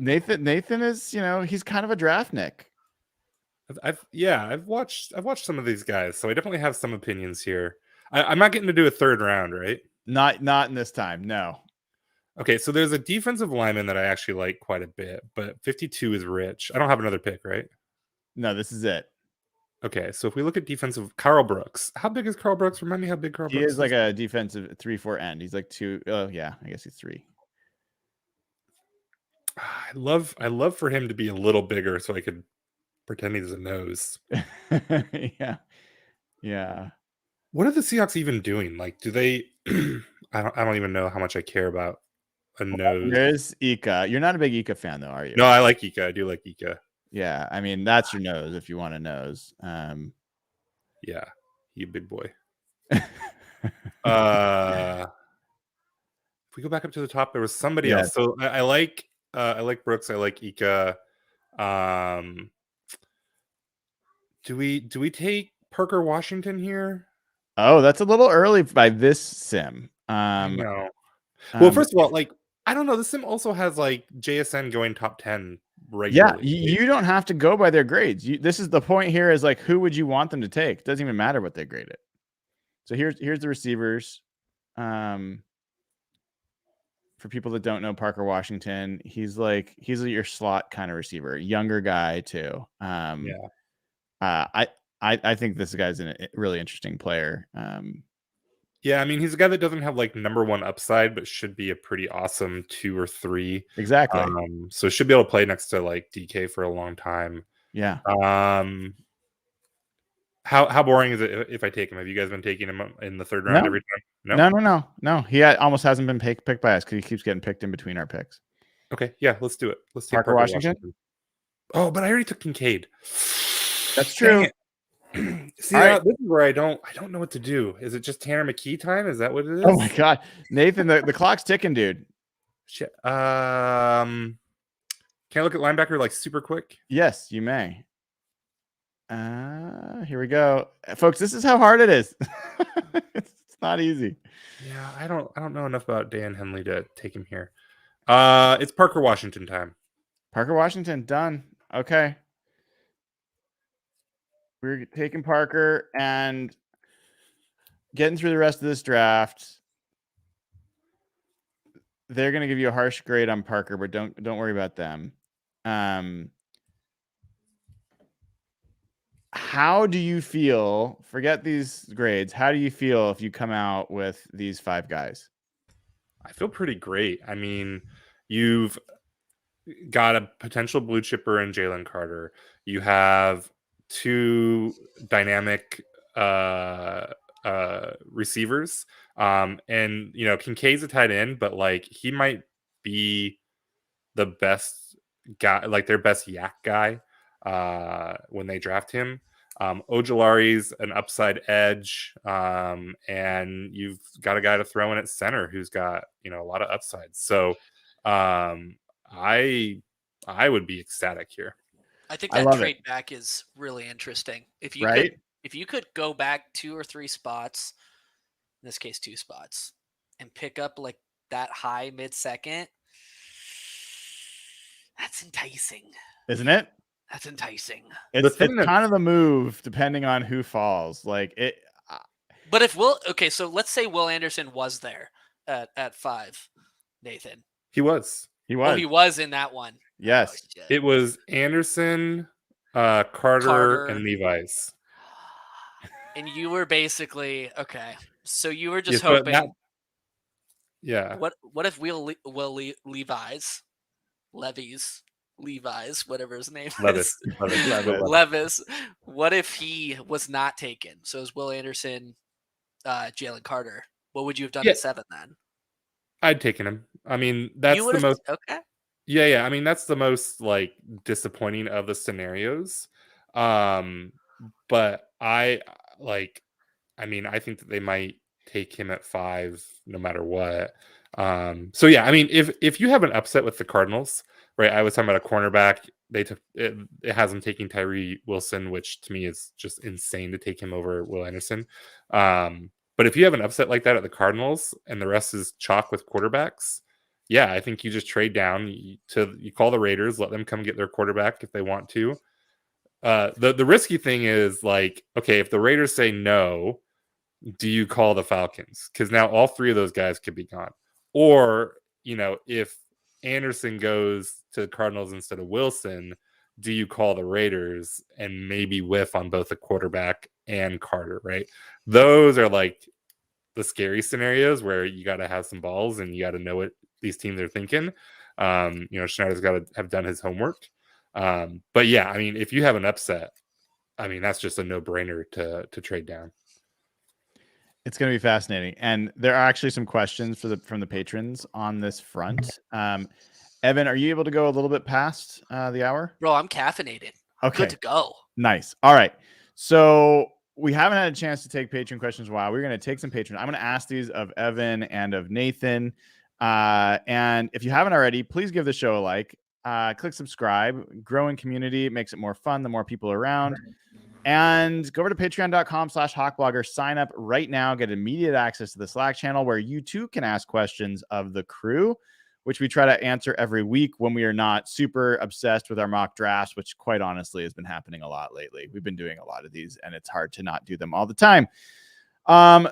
Nathan is, he's kind of a draft Nick. I've watched some of these guys, so I definitely have some opinions here. I'm not getting to do a third round, right? Not in this time, no. Okay, so there's a defensive lineman that I actually like quite a bit, but 52 is rich. I don't have another pick, right? No, this is it. Okay, so if we look at defensive, Carl Brooks. How big is Carl Brooks? Remind me how big Carl He Brooks is like a defensive 3-4 end. He's like 2. Oh yeah, I guess he's 3. I love for him to be a little bigger so I could pretend he's a nose. Yeah. What are the Seahawks even doing? Like, do they? I don't even know how much I care about a nose. There's Ika. You're not a big Ika fan, though, are you? No, I like Ika. I do like Ika. Yeah, I mean that's your nose if you want a nose. Yeah, you big boy. If we go back up to the top, there was somebody else. So I like Brooks. I like Ika. Do we take Parker Washington here? Oh, that's a little early by this sim. No. Well, first of all, like I don't know. This sim also has like JSN going top 10 regularly. Yeah, you don't have to go by their grades. This is the point here. Is like who would you want them to take? It doesn't even matter what they grade it. So here's the receivers. For people that don't know Parker Washington, he's your slot kind of receiver, younger guy too. I think this guy's a really interesting player. Yeah, I mean, he's a guy that doesn't have like number 1 upside, but should be a pretty awesome 2 or 3. Exactly. So should be able to play next to like DK for a long time. Yeah. How boring is it if I take him? Have you guys been taking him in the third round every time? No. He almost hasn't been picked by us because he keeps getting picked in between our picks. Okay, yeah, let's do it. Let's take Parker Washington. Oh, but I already took Kincaid. That's true. See, this is where I don't know what to do. Is it just Tanner McKee time? Is that what it is? Oh my god, Nathan, the clock's ticking, dude. Shit. Can I look at linebacker like super quick? Yes, you may. Here we go, folks. This is how hard it is. It's not easy. Yeah, I don't know enough about Dan Henley to take him here. It's Parker Washington time. Parker Washington, done. Okay. We're taking Parker and getting through the rest of this draft. They're going to give you a harsh grade on Parker, but don't worry about them. How do you feel? Forget these grades. How do you feel if you come out with these 5 guys? I feel pretty great. I mean, you've got a potential blue chipper in Jalen Carter. You have 2 dynamic receivers. And Kincaid's a tight end, but like he might be the best guy, like their best yak guy when they draft him. Ojulari's an upside edge, and you've got a guy to throw in at center who's got a lot of upsides. So I would be ecstatic here. I think that trade back is really interesting. If you could go back 2 or 3 spots, in this case 2 spots, and pick up like that high mid-second, that's enticing, isn't it? That's enticing. It's kind of the move, depending on who falls. Like it. But if so let's say Will Anderson was there at 5, Nathan. He was. Oh, he was in that one. Yes. Oh, it was Anderson, Carter, and Levi's. And you were basically so you were just hoping. What if Levi's, whatever his name is, Levis. What if he was not taken? So it was Will Anderson, Jalen Carter. What would you have done at 7 then? I'd taken him. I mean, that's the most. Okay. Yeah. I mean, that's the most like disappointing of the scenarios. But I think that they might take him at 5 no matter what. So yeah, I mean, if you have an upset with the Cardinals, right? I was talking about a cornerback. They took it has them taking Tyree Wilson, which to me is just insane to take him over Will Anderson. But if you have an upset like that at the Cardinals and the rest is chalk with quarterbacks, yeah, I think you just trade down you call the Raiders, let them come get their quarterback if they want to. The risky thing is like, okay, if the Raiders say no, do you call the Falcons? Because now all three of those guys could be gone. Or, if Anderson goes to the Cardinals instead of Wilson, do you call the Raiders and maybe whiff on both the quarterback and Carter, right? Those are like the scary scenarios where you got to have some balls and you got to know what these teams are thinking. Schneider's got to have done his homework. But yeah, I mean, if you have an upset, I mean, that's just a no-brainer to trade down. It's going to be fascinating. And there are actually some questions from the patrons on this front. Evan, are you able to go a little bit past the hour? Bro, I'm caffeinated. Okay. Good to go. Nice. All right. So we haven't had a chance to take patron questions in a while. We're going to take some patron. I'm going to ask these of Evan and of Nathan. And if you haven't already, please give the show a like. Click subscribe. Growing community. It makes it more fun the more people around. And go over to patreon.com/hawkblogger. Sign up right now. Get immediate access to the Slack channel where you too can ask questions of the crew, which we try to answer every week when we are not super obsessed with our mock drafts, which quite honestly has been happening a lot lately. We've been doing a lot of these and it's hard to not do them all the time.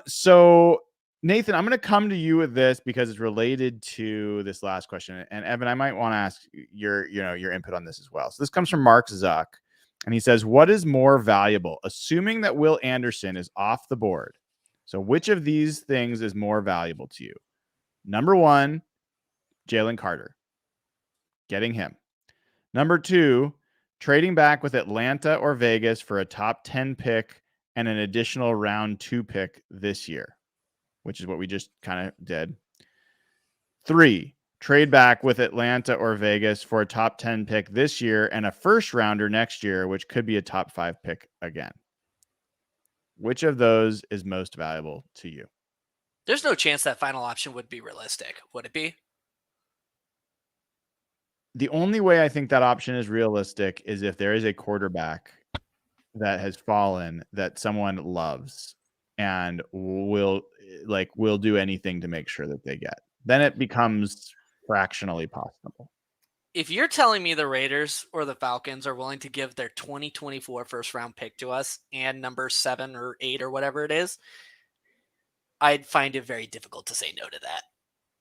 So Nathan, I'm going to come to you with this because it's related to this last question. And Evan, I might want to ask your input on this as well. So this comes from Mark Zuck. And he says, what is more valuable? Assuming that Will Anderson is off the board. So which of these things is more valuable to you? Number one, Jalen Carter. Getting him. Number two, trading back with Atlanta or Vegas for a top 10 pick and an additional round 2 pick this year, which is what we just kind of did. 3, trade back with Atlanta or Vegas for a top 10 pick this year and a first rounder next year, which could be a top 5 pick again. Which of those is most valuable to you? There's no chance that final option would be realistic, would it be? The only way I think that option is realistic is if there is a quarterback that has fallen that someone loves and will do anything to make sure that they get. Then it becomes fractionally possible. If you're telling me the Raiders or the Falcons are willing to give their 2024 first round pick to us and number 7 or 8 or whatever it is, I'd find it very difficult to say no to that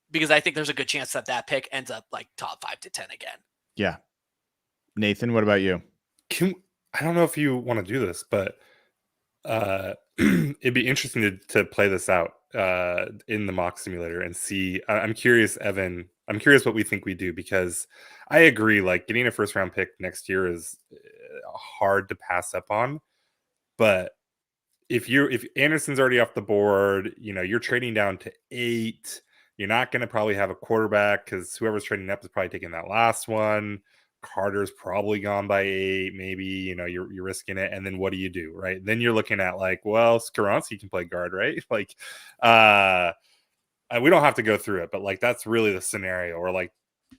because I think there's a good chance that that pick ends up like top 5 to 10 again. Yeah. Nathan, what about you? I don't know if you want to do this, but it'd be interesting to play this out in the mock simulator and see. I'm curious, Evan. I'm curious what we think we do because I agree. Like getting a first round pick next year is hard to pass up on. But if Anderson's already off the board, you're trading down to 8. You're not going to probably have a quarterback because whoever's trading up is probably taking that last one. Carter's probably gone by 8. Maybe, you're risking it. And then what do you do, right? Then you're looking at like, well, Skoronski can play guard, right? Like, we don't have to go through it, but like, that's really the scenario. Or like,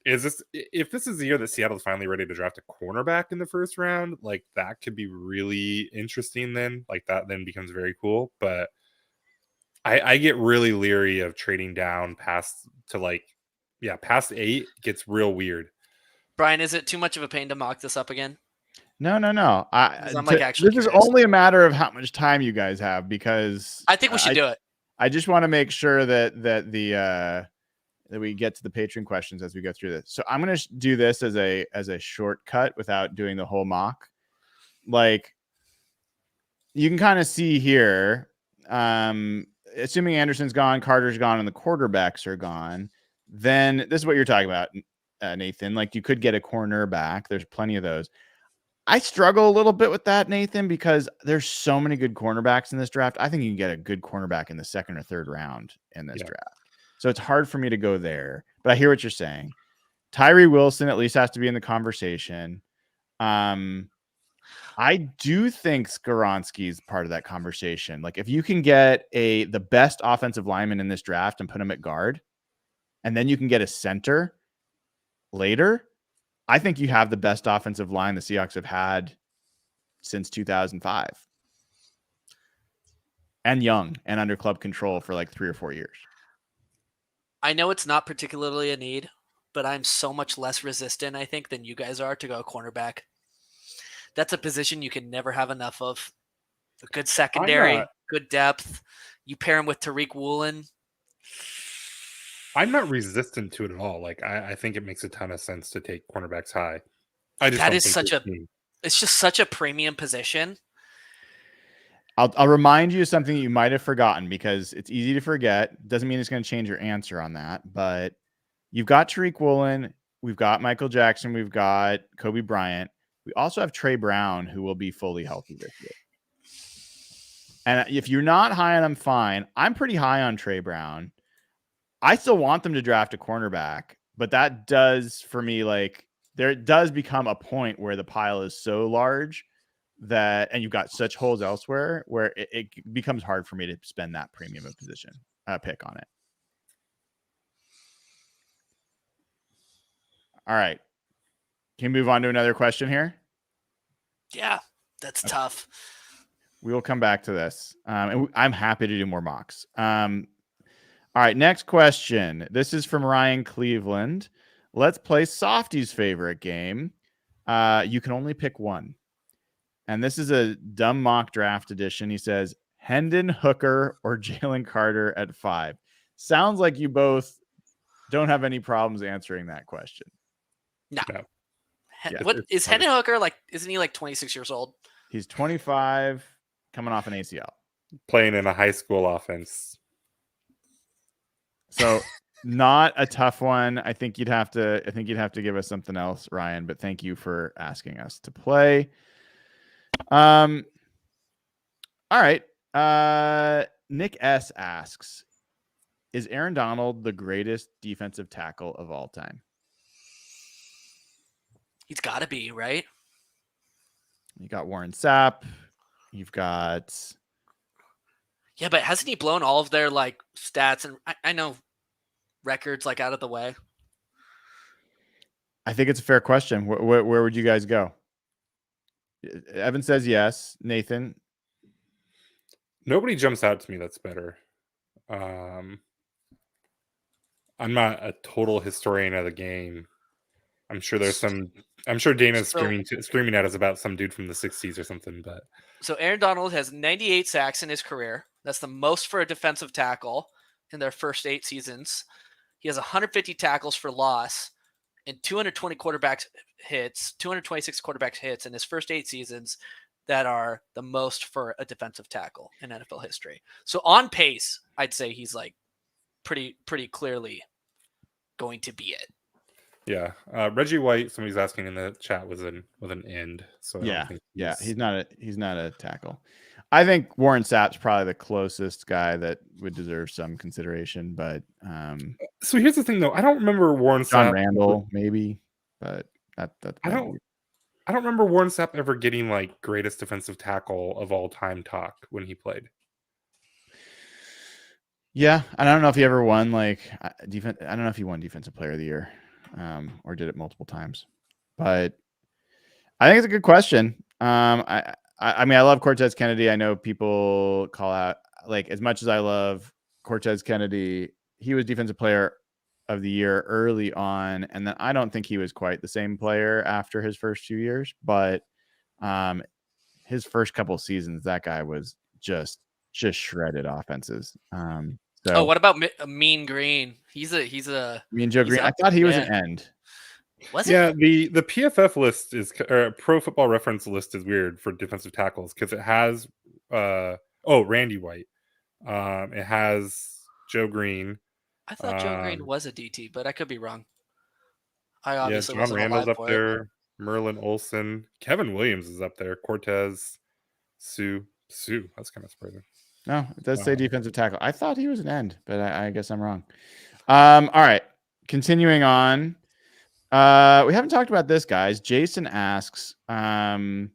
if this is the year that Seattle's finally ready to draft a cornerback in the first round, like that could be really interesting then. Like that then becomes very cool. But I get really leery of trading down past 8 gets real weird. Brian, is it too much of a pain to mock this up again? No. I'm like actually this curious. is only a matter of how much time you guys have because I think we should do it. I just want to make sure that we get to the patron questions as we go through this. So I'm going to do this as a shortcut without doing the whole mock. Like you can kind of see here, assuming Anderson's gone, Carter's gone, and the quarterbacks are gone, then this is what you're talking about, Nathan. Like you could get a cornerback. There's plenty of those. I struggle a little bit with that, Nathan, because there's so many good cornerbacks in this draft. I think you can get a good cornerback in the 2nd or 3rd round in this draft. So it's hard for me to go there, but I hear what you're saying. Tyree Wilson at least has to be in the conversation. I do think Skoronski is part of that conversation. Like if you can get the best offensive lineman in this draft and put him at guard, and then you can get a center later, I think you have the best offensive line the Seahawks have had since 2005. And young and under club control for like 3 or 4 years. I know it's not particularly a need, but I'm so much less resistant, I think, than you guys are to go cornerback. That's a position you can never have enough of. A good secondary, good depth. You pair him with Tariq Woolen. I'm not resistant to it at all. Like I think it makes a ton of sense to take cornerbacks high. I just That don't is think such this a. team- It's just such a premium position. I'll remind you of something you might have forgotten because it's easy to forget. Doesn't mean it's going to change your answer on that. But you've got Tariq Woolen. We've got Michael Jackson. We've got Kobe Bryant. We also have Trey Brown, who will be fully healthy this year. And if you're not high on him, fine. I'm pretty high on Trey Brown. I still want them to draft a cornerback, but that does for me, like, there does become a point where the pile is so large that, and you've got such holes elsewhere where it becomes hard for me to spend that premium of position pick on it. All right. Can we move on to another question here? Yeah, that's tough. We will come back to this. And I'm happy to do more mocks. All right, next question. This is from Ryan Cleveland. Let's play Softy's favorite game. You can only pick one. And this is a dumb mock draft edition. He says, Hendon Hooker or Jalen Carter at 5. Sounds like you both don't have any problems answering that question. No. Yeah, what is Hendon Hooker like? Isn't he like 26 years old? He's 25, coming off an ACL. Playing in a high school offense. So not a tough one. I think you'd have to give us something else, Ryan, but thank you for asking us to play. All right. Nick S asks, is Aaron Donald the greatest defensive tackle of all time? He's got to be, right? You got Warren Sapp. You've got... Yeah, but hasn't he blown all of their like stats and I know records like out of the way? I think it's a fair question. Where would you guys go? Evan says yes. Nathan? Nobody jumps out to me that's better. I'm not a total historian of the game. I'm sure Dayna's screaming at us about some dude from the 60s or something. But so Aaron Donald has 98 sacks in his career. That's the most for a defensive tackle in their first 8 seasons. He has 150 tackles for loss and 226 quarterback hits in his first 8 seasons. That are the most for a defensive tackle in NFL history. So on pace, I'd say he's like pretty clearly going to be it. Yeah, Reggie White. Somebody's asking in the chat with an end. So he's not a tackle. I think Warren Sapp's probably the closest guy that would deserve some consideration. But so here's the thing, though. I don't remember Warren John Sapp Randall maybe, but that's I don't remember Warren Sapp ever getting like greatest defensive tackle of all time talk when he played. Yeah, I don't know if he ever won like defense. I don't know if he won Defensive Player of the Year, or did it multiple times. But I think it's a good question. I mean, I love Cortez Kennedy. I know people call out, like, as much as I love Cortez Kennedy, he was Defensive Player of the Year early on, and then I don't think he was quite the same player after his first few years. But his first couple seasons, that guy was just shredded offenses. So what about Mean Green? He's a Mean Joe Green. I thought he was an end. Was it? Yeah, the PFF list is Pro Football Reference list is weird for defensive tackles because it has Randy White. It has Joe Green. I thought Joe Green was a DT, but I could be wrong. I obviously John wasn't Randall's alive up for there. it. Merlin Olsen, Kevin Williams is up there. Cortez, Sue. That's kind of surprising. No, it does say defensive tackle. I thought he was an end, but I guess I'm wrong. All right, continuing on. We haven't talked about this, guys. Jason asks, I'll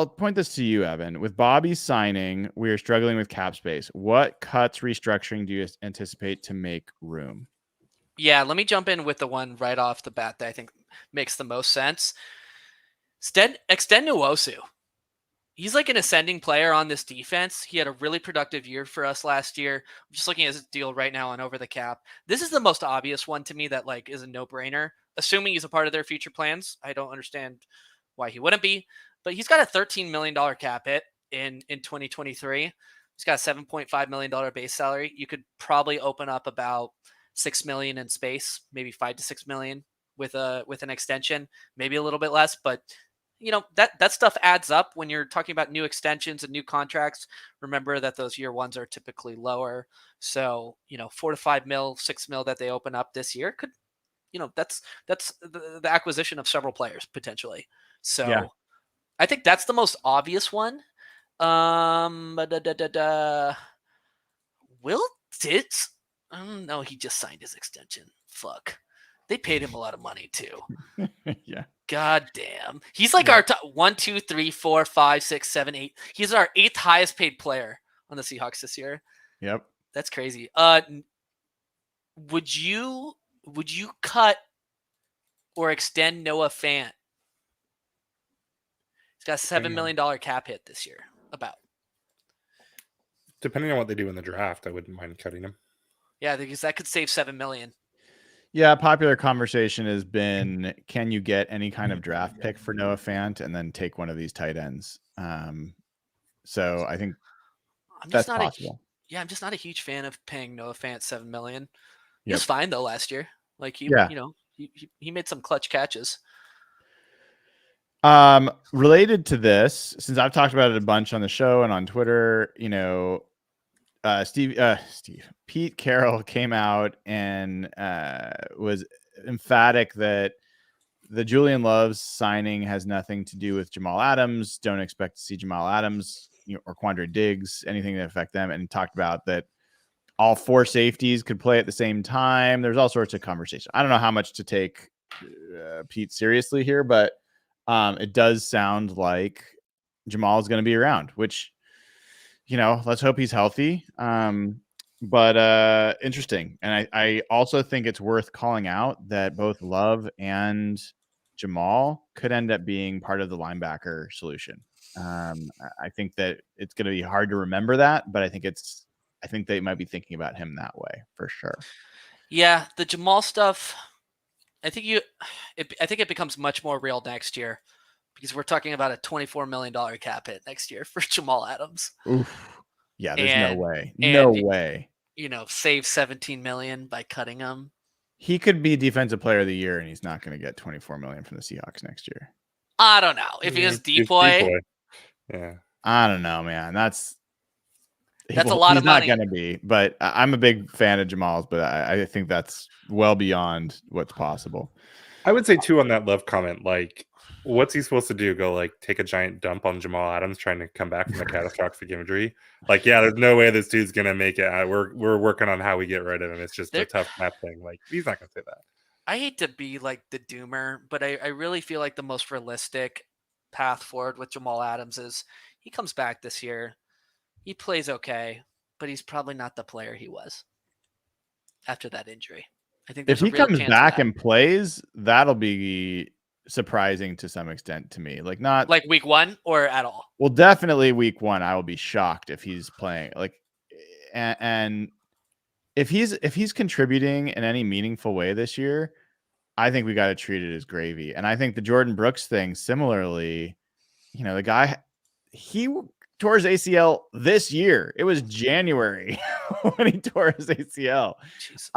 point this to you, Evan. With Bobby's signing, we are struggling with cap space. What cuts, restructuring do you anticipate to make room? Yeah, let me jump in with the one right off the bat that I think makes the most sense. Extend Nwosu. He's like an ascending player on this defense. He had a really productive year for us last year. I'm just looking at his deal right now on Over the Cap. This is the most obvious one to me that like is a no-brainer. Assuming he's a part of their future plans, I don't understand why he wouldn't be. But he's got a $13 million cap hit in 2023. He's got a $7.5 million base salary. You could probably open up about $6 million in space, maybe $5 to $6 million with an extension, maybe a little bit less, but that stuff adds up when you're talking about new extensions and new contracts. Remember that those year ones are typically lower. So, 4 to 5 mil, 6 mil that they open up this year could, that's the acquisition of several players potentially. So Yeah. I think that's the most obvious one. Will Ditz? No, he just signed his extension. Fuck. They paid him a lot of money too. Yeah. God damn. He's like our top 1, 2, 3, 4, 5, 6, 7, 8. He's our 8th highest paid player on the Seahawks this year. Yep. That's crazy. Would you cut or extend Noah Fant? He's got a $7 million cap hit this year. About. Depending on what they do in the draft, I wouldn't mind cutting him. Yeah, because that could save $7 million. Yeah, popular conversation has been, can you get any kind of draft pick for Noah Fant and then take one of these tight ends? So I think that's possible. I'm just not a huge fan of paying Noah Fant $7 million. He Yep. was fine though last year. Like he made some clutch catches. Related to this, since I've talked about it a bunch on the show and on Twitter, Pete Carroll came out and was emphatic that the Julian Love signing has nothing to do with Jamal Adams. Don't expect to see Jamal Adams or Quandre Diggs, anything that affect them. And talked about that all 4 safeties could play at the same time. There's all sorts of conversation. I don't know how much to take Pete seriously here, but it does sound like Jamal is going to be around, which, let's hope he's healthy. But interesting. And I also think it's worth calling out that both Love and Jamal could end up being part of the linebacker solution. I think that it's going to be hard to remember that, but I think they might be thinking about him that way for sure. Yeah, the Jamal stuff, I think it becomes much more real next year because we're talking about a $24 million cap hit next year for Jamal Adams. Oof. Yeah, there's no way. No way. Save $17 million by cutting him. He could be defensive player of the year and he's not going to get $24 million from the Seahawks next year. I don't know. If he was D-boy. Yeah. I don't know, man. That's a lot of money. He's not going to be, but I'm a big fan of Jamal's, but I think that's well beyond what's possible. I would say too on that Love comment, like, what's he supposed to do? Go like take a giant dump on Jamal Adams trying to come back from a catastrophic injury? Like, yeah, there's no way this dude's gonna make it. We're working on how we get rid of him. It's just a tough math thing. Like, he's not gonna say that. I hate to be like the doomer, but I really feel like the most realistic path forward with Jamal Adams is he comes back this year. He plays okay, but he's probably not the player he was after that injury. I think if he comes back and plays, that'll be surprising to some extent to me. Like not like week 1 or at all. Well, definitely week 1. I will be shocked if he's playing and if he's contributing in any meaningful way this year, I think we got to treat it as gravy. And I think the Jordan Brooks thing similarly, the guy, he tore his ACL this year. It was January when he tore his ACL. Jesus.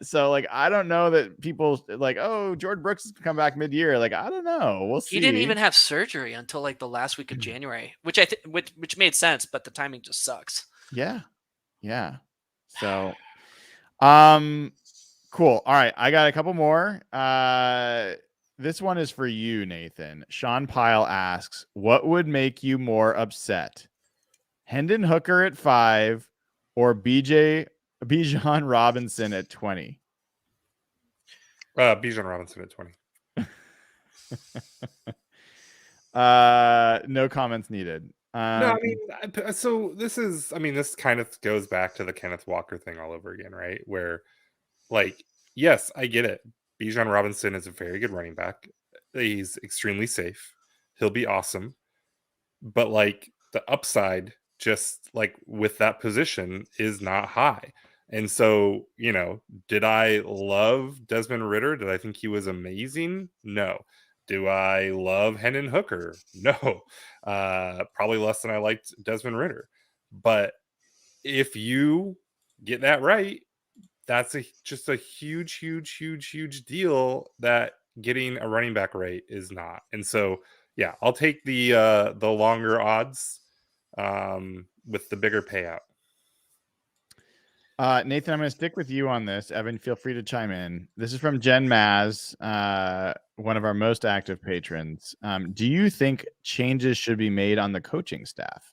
So like, I don't know that people like, oh, Jordan Brooks is come back mid-year. Like, I don't know. We'll see. He didn't even have surgery until like the last week of January, which which made sense, but the timing just sucks. Yeah. So, cool. All right. I got a couple more. This one is for you, Nathan. Sean Pyle asks, what would make you more upset? Hendon Hooker at 5 or Bijan Robinson at 20? Bijan Robinson at 20. No comments needed. No, I mean, so this kind of goes back to the Kenneth Walker thing all over again, right? Where, like, yes, I get it. Bijan Robinson is a very good running back. He's extremely safe. He'll be awesome. but like the upside just like with that position is not high. And so, did I love Desmond Ritter? Did I think he was amazing? No. Do I love Hendon Hooker? No. Probably less than I liked Desmond Ritter. But if you get that right, that's just a huge, huge, huge, huge deal that getting a running back right is not. And so, yeah, I'll take the longer odds with the bigger payout. Nathan, I'm going to stick with you on this. Evan, feel free to chime in. This is from Jen Maz, one of our most active patrons. Do you think changes should be made on the coaching staff?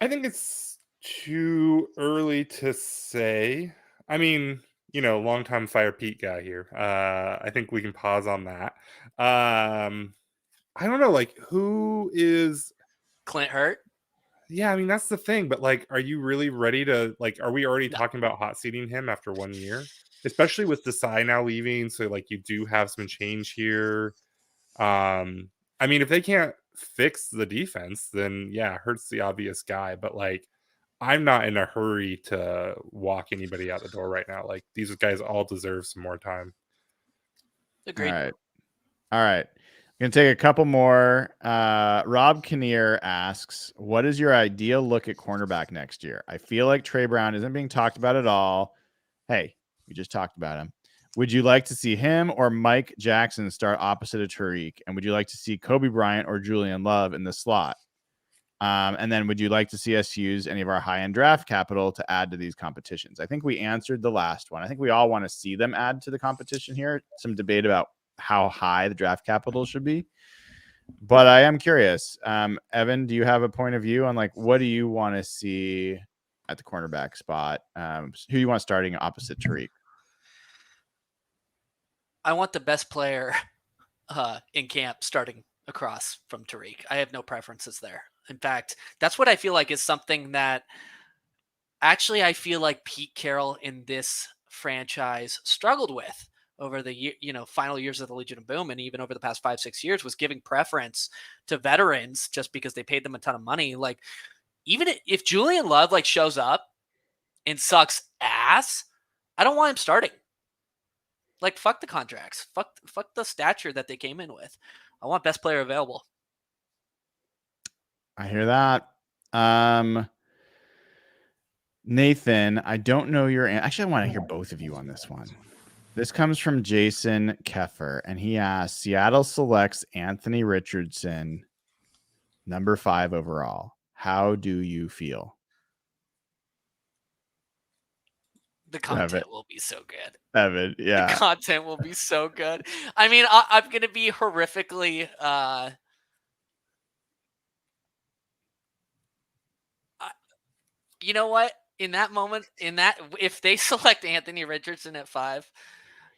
I think it's too early to say. I mean, longtime Fire Pete guy here. I think we can pause on that. I don't know, like, who is Clint Hurt? Yeah, I mean, that's the thing. But like, are you really ready to are we already No. talking about hot seating him after 1 year? Especially with Desai now leaving, so like you do have some change here. I mean, if they can't fix the defense, then yeah, Hurt's the obvious guy. But like, I'm not in a hurry to walk anybody out the door right now. Like, these guys all deserve some more time. Agreed. All right. I'm going to take a couple more. Rob Kinnear asks, what is your ideal look at cornerback next year? I feel like Trey Brown isn't being talked about at all. Hey, we just talked about him. Would you like to see him or Mike Jackson start opposite of Tariq? And would you like to see Kobe Bryant or Julian Love in the slot? And then would you like to see us use any of our high-end draft capital to add to these competitions? I think we answered the last one. I think we all want to see them add to the competition here. Some debate about how high the draft capital should be. But I am curious. Evan, do you have a point of view on like what do you want to see at the cornerback spot? Who you want starting opposite Tariq? I want the best player in camp starting across from Tariq. I have no preferences there. In fact, that's what I feel like is something that actually I feel like Pete Carroll in this franchise struggled with over the final years of the Legion of Boom, and even over the past 5-6 years, was giving preference to veterans just because they paid them a ton of money. Like, even if Julian Love like shows up and sucks ass, I don't want him starting. Like, fuck the contracts. Fuck the stature that they came in with. I want best player available. I hear that. Nathan, I don't know your actually, I want to hear both of you on this one. This comes from Jason Keffer, and he asks, Seattle selects Anthony Richardson, number 5 overall. How do you feel? The content will be so good. Evan, yeah. The content will be so good. I mean, I'm going to be horrifically you know what? In that moment, if they select Anthony Richardson at 5,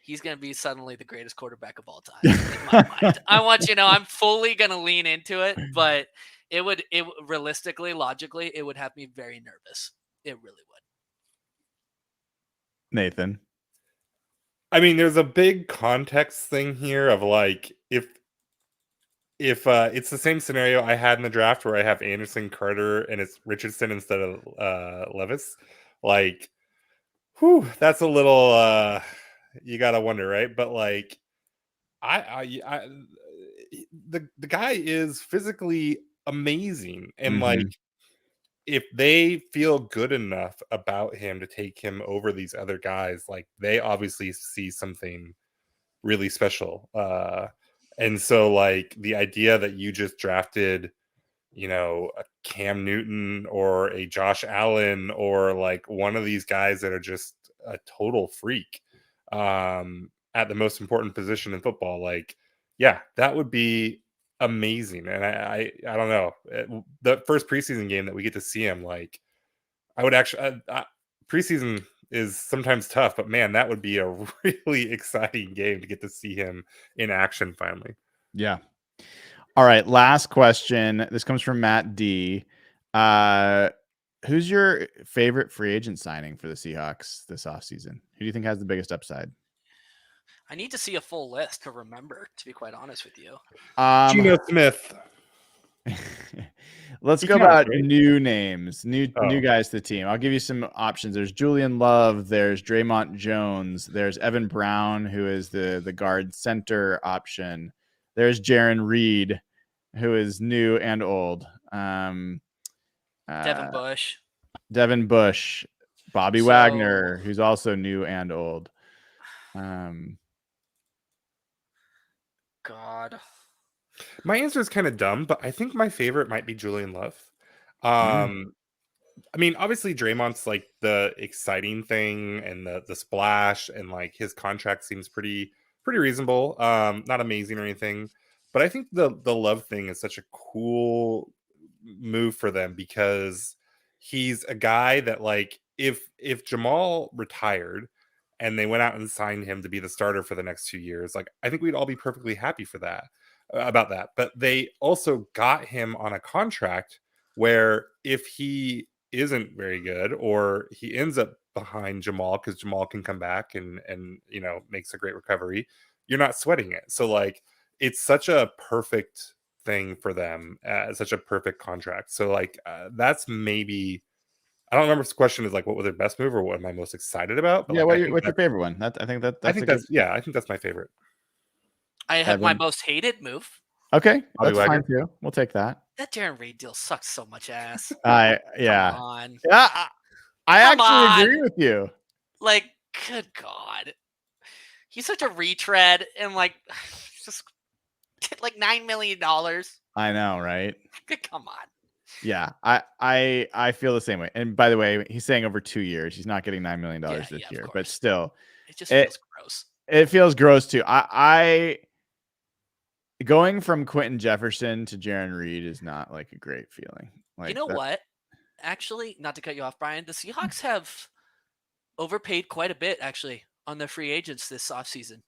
he's going to be suddenly the greatest quarterback of all time in my mind. I want I'm fully going to lean into it, but it realistically, logically, it would have me very nervous. It really would. Nathan. I mean, there's a big context thing here of like, if it's the same scenario I had in the draft where I have Anderson, Carter, and it's Richardson instead of Levis, like, whew, that's a little you gotta wonder, right? But like, the guy is physically amazing, and like, if they feel good enough about him to take him over these other guys, like, they obviously see something really special. And so like the idea that you just drafted, a Cam Newton or a Josh Allen or like one of these guys that are just a total freak at the most important position in football, like, yeah, that would be amazing. And I don't know, the first preseason game that we get to see him, like, I would actually preseason is sometimes tough, but man, that would be a really exciting game to get to see him in action finally. Yeah. All right. Last question. This comes from Matt D. Who's your favorite free agent signing for the Seahawks this offseason? Who do you think has the biggest upside? I need to see a full list to remember, to be quite honest with you. Geno Smith. Let's He go counts, about right? new names, new Oh. guys to the team. I'll give you some options. There's Julian Love. There's Draymond Jones. There's Evan Brown, who is the guard center option. There's Jaron Reed, who is new and old. Devin Bush. Devin Bush, Bobby So- Wagner, who's also new and old. God. My answer is kind of dumb, but I think my favorite might be Julian Love. I mean, obviously Draymond's like the exciting thing and the splash, and like his contract seems pretty reasonable. Not amazing or anything, but I think the Love thing is such a cool move for them because he's a guy that, like, if Jamal retired and they went out and signed him to be the starter for the next 2 years, like, I think we'd all be perfectly happy for that about that. But they also got him on a contract where if he isn't very good or he ends up behind Jamal, because Jamal can come back and you know, makes a great recovery, you're not sweating it. So like, it's such a perfect thing for them, such a perfect contract. So like, that's maybe, I don't remember if the question is like, what was their best move or what am I most excited about? But Yeah, like, what's your favorite one? I think that's I think that's my favorite. I have my Evan. most hated move. Okay, Bobby that's Wagner? fine too. We'll take that. That Jaron Reed deal sucks so much ass. Yeah. Come on. Yeah, I Come actually agree on. with you. Like, good God. He's such a retread and like just like $9 million. I know, right? Come on. Yeah, I feel the same way. And by the way, he's saying over 2 years. He's not getting $9 million this of year, but course. still, It just feels gross. it feels gross too. I going from Quentin Jefferson to Jaron Reed is not like a great feeling. Like, You know what? Actually, not to cut you off, Brian, the Seahawks have overpaid quite a bit actually on their free agents this offseason.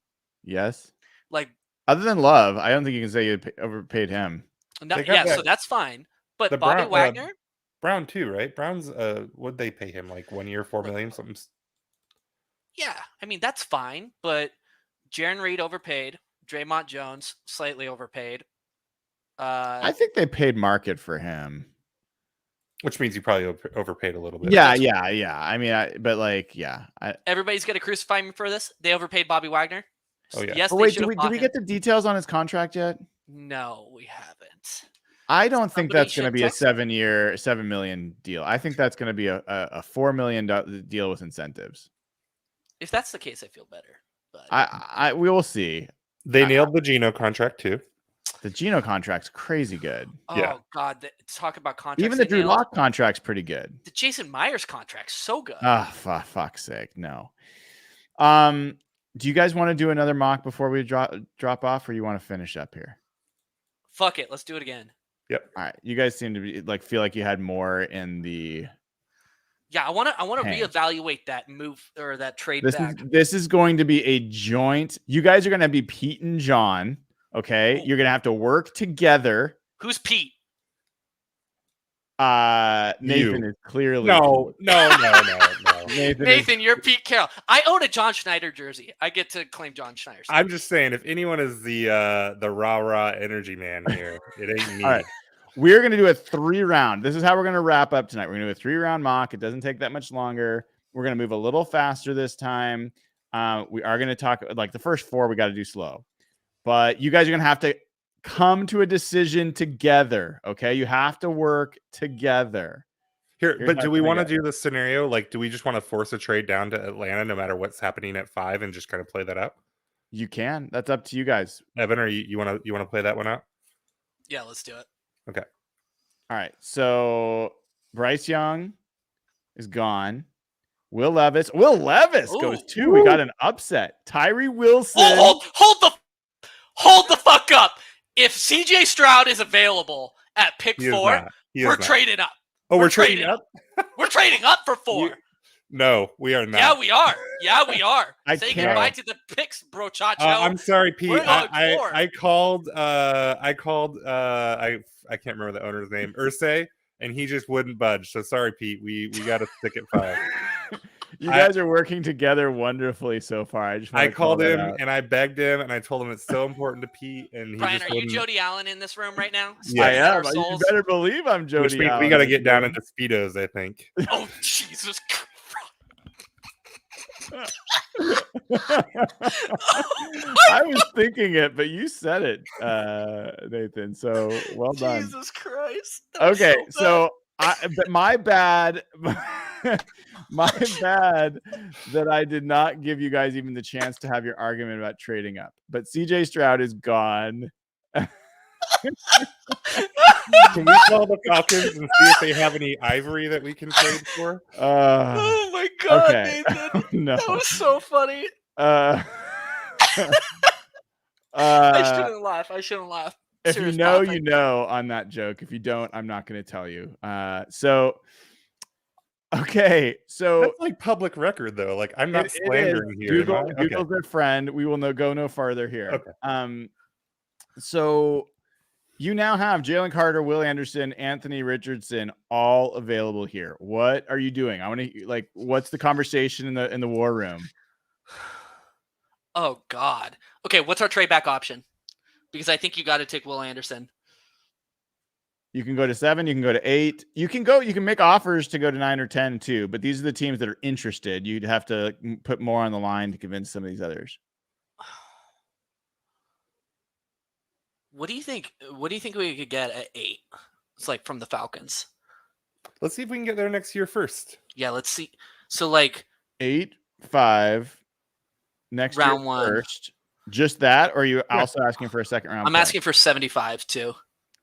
Yes. Like, other than Love, I don't think you can say you overpaid him. so that's fine. But The Bobby Brown- Wagner, Brown too, right? Brown's what'd they pay him, like 1 year, $4 million, something? yeah, I mean that's fine. But Jaron Reed overpaid. Draymond Jones slightly overpaid. I think they paid market for him. Which means you probably overpaid a little bit. Yeah. I mean, everybody's gonna crucify me for this. They overpaid Bobby Wagner. Oh, yeah. Yes, Oh, they wait, should did have we get the details on his contract yet? No, we haven't. I don't think Somebody that's going to should be a text- 7-year, $7 million deal. I think that's going to be a $4 million deal with incentives. If that's the case, I feel better. But We will see. They nailed the Geno contract too. The Geno contract's crazy good. oh god, talk about contracts. Even the they Drew nailed. Lock contract's pretty good. The Jason Myers contract's so good. Ah, fuck's sake, no. Do you guys want to do another mock before we drop off, or you want to finish up here? Fuck it, let's do it again. Yep. All right, you guys seem to be like feel like you had more in the. Yeah, I want to Hank. reevaluate that move or that trade back. This is going to be a joint. You guys are going to be Pete and John. Okay, you're going to have to work together. Who's Pete? Nathan is clearly No. Nathan, you're Pete Carroll. I own a John Schneider jersey. I get to claim John Schneider. I'm just saying, if anyone is the rah energy man here, it ain't me. All right. We're going to do a 3-round. This is how we're going to wrap up tonight. We're going to do a 3-round mock. It doesn't take that much longer. We're going to move a little faster this time. We are going to talk like the first 4. We got to do slow, but you guys are going to have to come to a decision together. Okay. You have to work together. Here, but do we want to do the scenario? Like, do we just want to force a trade down to Atlanta no matter what's happening at 5 and just kind of play that out? You can. That's up to you guys. Evan, or you want to play that one out? Yeah, let's do it. Okay. All right. So Bryce Young is gone. Will Levis goes 2. We got an upset. Tyree Wilson. Hold the fuck up. If CJ Stroud is available at pick 4, we're trading up. Oh, we're trading up? We're trading up for 4. No, we are not. Yeah, we are. Say can't. goodbye to the picks, bro, Chacho. I'm sorry, Pete. I called. I can't remember the owner's name, Ernst, and he just wouldn't budge. So sorry, Pete. We got to stick at 5. You guys are working together wonderfully so far. I just want I to call called that him out. and I begged him and I told him it's so important to Pete, and he Brian, just are you wouldn't. Jody Allen in this room right now? Yes. I Spitting at am. our You souls? better believe I'm Which Jody means Allen. we got to get down into Speedos, I think. Oh, Jesus Christ. I was thinking it, but you said it, Nathan. So well done. Jesus Christ. That was Okay, so but my bad. My bad that I did not give you guys even the chance to have your argument about trading up. But CJ Stroud is gone. Can we call the Falcons and see if they have any ivory that we can trade for? oh my God, Okay. Nathan. No. That was so funny. I shouldn't laugh. I shouldn't laugh. If Serious you know, pal, you know on that joke. If you don't, I'm not going to tell you. Okay, so That's like public record, though. Like I'm not slandering here. Google's their friend. We will go no farther here. Okay. So you now have Jalen Carter, Will Anderson, Anthony Richardson all available here. What are you doing? I want to what's the conversation in the war room? Oh God. Okay, what's our trade back option? Because I think you got to take Will Anderson. You can go to 7. You can go to 8. You can make offers to go to 9 or 10 too. But these are the teams that are interested. You'd have to put more on the line to convince some of these others. What do you think? What do you think we could get at 8? It's like from the Falcons. Let's see if we can get there next year first. Yeah, let's see. So like 8, 5 next round year 1 first. Just that, or are you also asking for a second round? I'm asking for 75 too.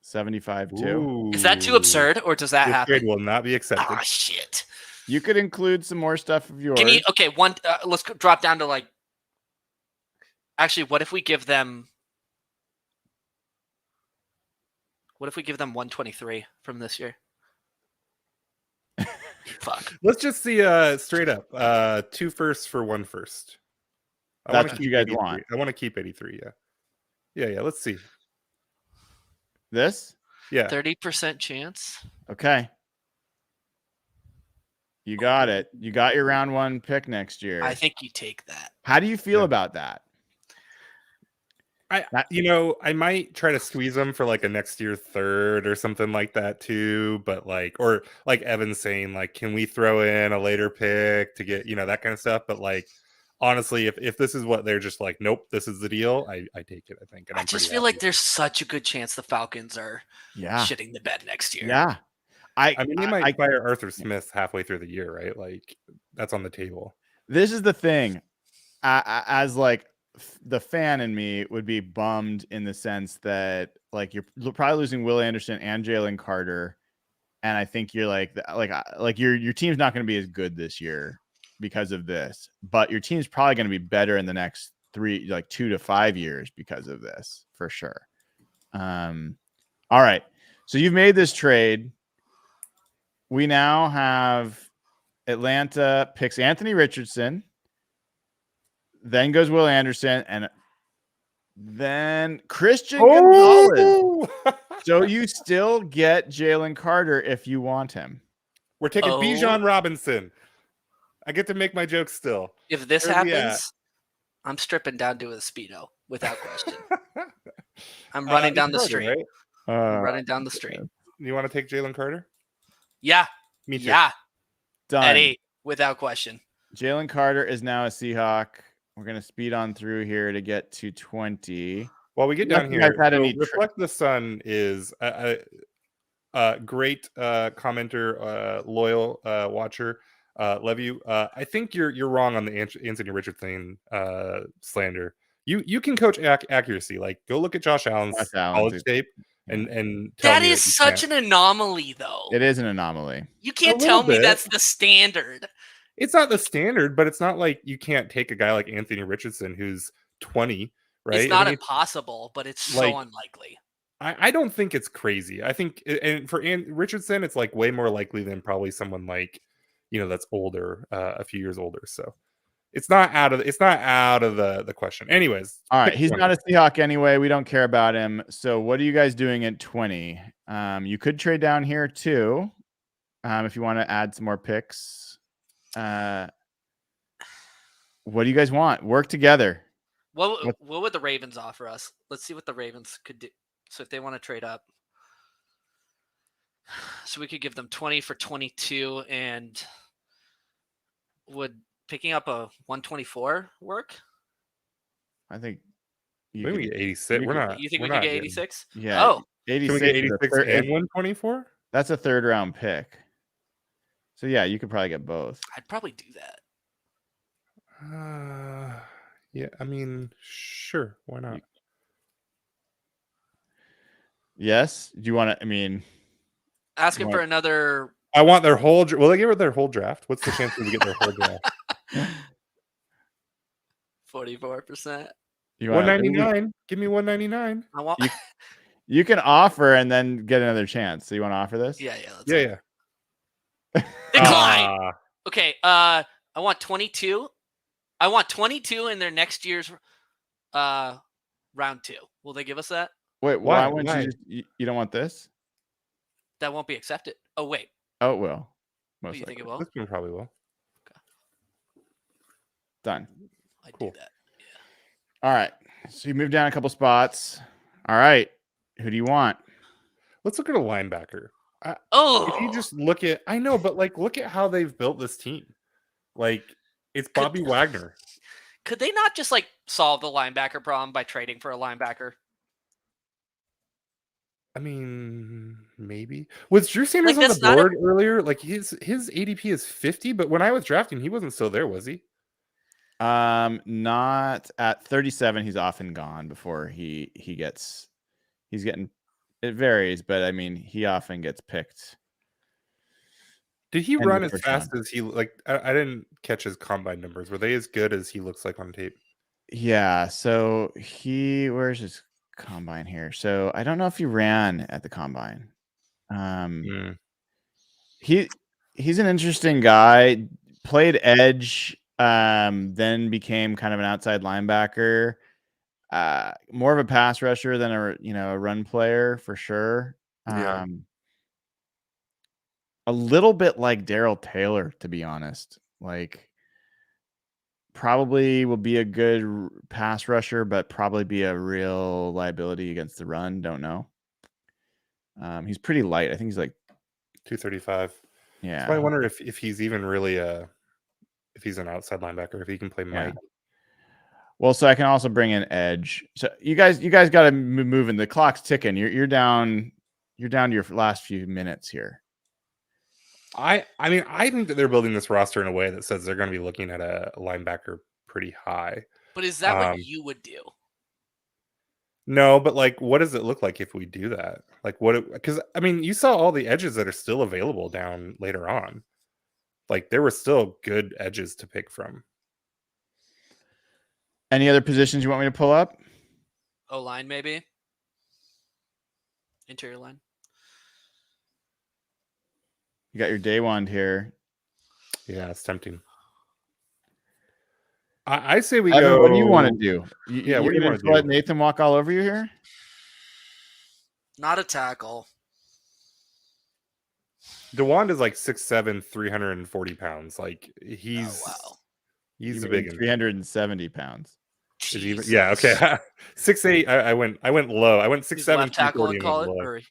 75 too. Ooh. Is that too absurd, or does that This happen? trade will not be accepted. Ah, shit. You could include some more stuff of yours. Can you? Okay, one. Let's drop down to like. Actually, what if we give them? What if we give them 123 from this year? Fuck. Let's just see straight up 2 firsts for 1 first. That's what you guys want. I want to keep 83. Yeah. Let's see. This? Yeah. 30% chance. Okay. You got it. You got your round 1 pick next year. I think you take that. How do you feel about that? I might try to squeeze them for like a next year 3rd or something like that too. But or like Evan's saying, like, can we throw in a later pick to get, that kind of stuff? But like, honestly, if this is what they're just like, nope, this is the deal, I take it, I think. And I just feel like there's such a good chance the Falcons are shitting the bed next year. Yeah. I mean, they might fire Arthur Smith halfway through the year, right? Like, that's on the table. This is the thing. As like the fan in me would be bummed in the sense that like you're probably losing Will Anderson and Jalen Carter, and I think you're like your team's not going to be as good this year because of this, but your team's probably going to be better in the next 2 to 5 years because of this for sure. All right, so you've made this trade. We now have Atlanta picks Anthony Richardson. Then goes Will Anderson, and then Christian Gonzalez. So you still get Jalen Carter if you want him. We're taking Bijan Robinson. I get to make my jokes still. If this happens, I'm stripping down to a Speedo without question. I'm running down the street. Right? I'm running down the street. You want to take Jalen Carter? Yeah. Me too. Yeah. Done. At 8, without question. Jalen Carter is now a Seahawk. We're going to speed on through here to get to 20. While we get down here, Reflect the Sun is a great commenter, loyal watcher. Love you. I think you're wrong on the Anthony Richardson slander. You can coach accuracy. Like, go look at Josh Allen's college tape and tell that me is such an anomaly, though. It is an anomaly. You can't tell me that's the standard. It's not the standard, but it's not like you can't take a guy like Anthony Richardson who's 20, right? It's not impossible, but it's so unlikely. I don't think it's crazy. I think, and for Richardson, it's like way more likely than probably someone like, that's older, a few years older. So it's not out of the question. Anyways, all right, he's not a Seahawk anyway. We don't care about him. So what are you guys doing at 20? You could trade down here too, if you want to add some more picks. What do you guys want? Work together. What would the Ravens offer us? Let's see what the Ravens could do. So if they want to trade up, so we could give them 20 for 22, and would picking up a 124 work? I think Maybe we get 86. We're not. You think we're we could not get getting- 86? Yeah. Oh, 86. Can we get is a 86 and 124? That's a third round pick. So yeah, you could probably get both. I'd probably do that. Yeah, I mean, sure, why not? Yes. Do you want to? I mean, Asking for another. I want their whole. Will they give her their whole draft? What's the chance we get their whole draft? 44%. 199. Give me 199. I want. You can offer and then get another chance. So you want to offer this? Yeah. Yeah. Decline. Okay. I want 22. I want 22 in their next year's round 2. Will they give us that? Wait, why wouldn't you don't want this? That won't be accepted. Oh wait. Oh, it will. Most you think it will? This one probably will. Okay. Done. I Cool. do that. Yeah. All right. So you move down a couple spots. All right. Who do you want? Let's look at a linebacker. Oh, If you just look at, I know, but like, look at how they've built this team. Like, it's Bobby Wagner. Could they not just like solve the linebacker problem by trading for a linebacker? I mean, maybe. Was Drew Sanders Like, on the board earlier? Like his ADP is 50, but when I was drafting, he wasn't still there, was he? Not at 37. He's often gone before he's getting. It varies, but I mean, he often gets picked. Did he run as fast as he like? I didn't catch his combine numbers. Were they as good as he looks like on tape? Yeah. So where's his combine here? So I don't know if he ran at the combine. He's an interesting guy. Played edge, then became kind of an outside linebacker. More of a pass rusher than a run player for sure. Yeah. A little bit like Darrell Taylor, to be honest. Like, probably will be a good pass rusher, but probably be a real liability against the run. Don't know. He's pretty light. I think he's like 235. Yeah. So I wonder if he's even really if he's an outside linebacker, if he can play Mike. Well, so I can also bring in edge. So you guys got to move in. The clock's ticking. You're down to your last few minutes here. I mean, I think that they're building this roster in a way that says they're going to be looking at a linebacker pretty high. But is that what you would do? No, but like, what does it look like if we do that? Like, because I mean, you saw all the edges that are still available down later on. Like, there were still good edges to pick from. Any other positions you want me to pull up? O-line, maybe? Interior line? You got your day wand here. Yeah, it's tempting. I say we Evan, go. what do you want to do? What do you want to let do? Nathan walk all over you here? Not a tackle. DeWand is like 6'7", 340 pounds. Like he's a big 370 pounds. Yeah, okay. 6'8". I went low. I went 6'7". Left tackle in college, or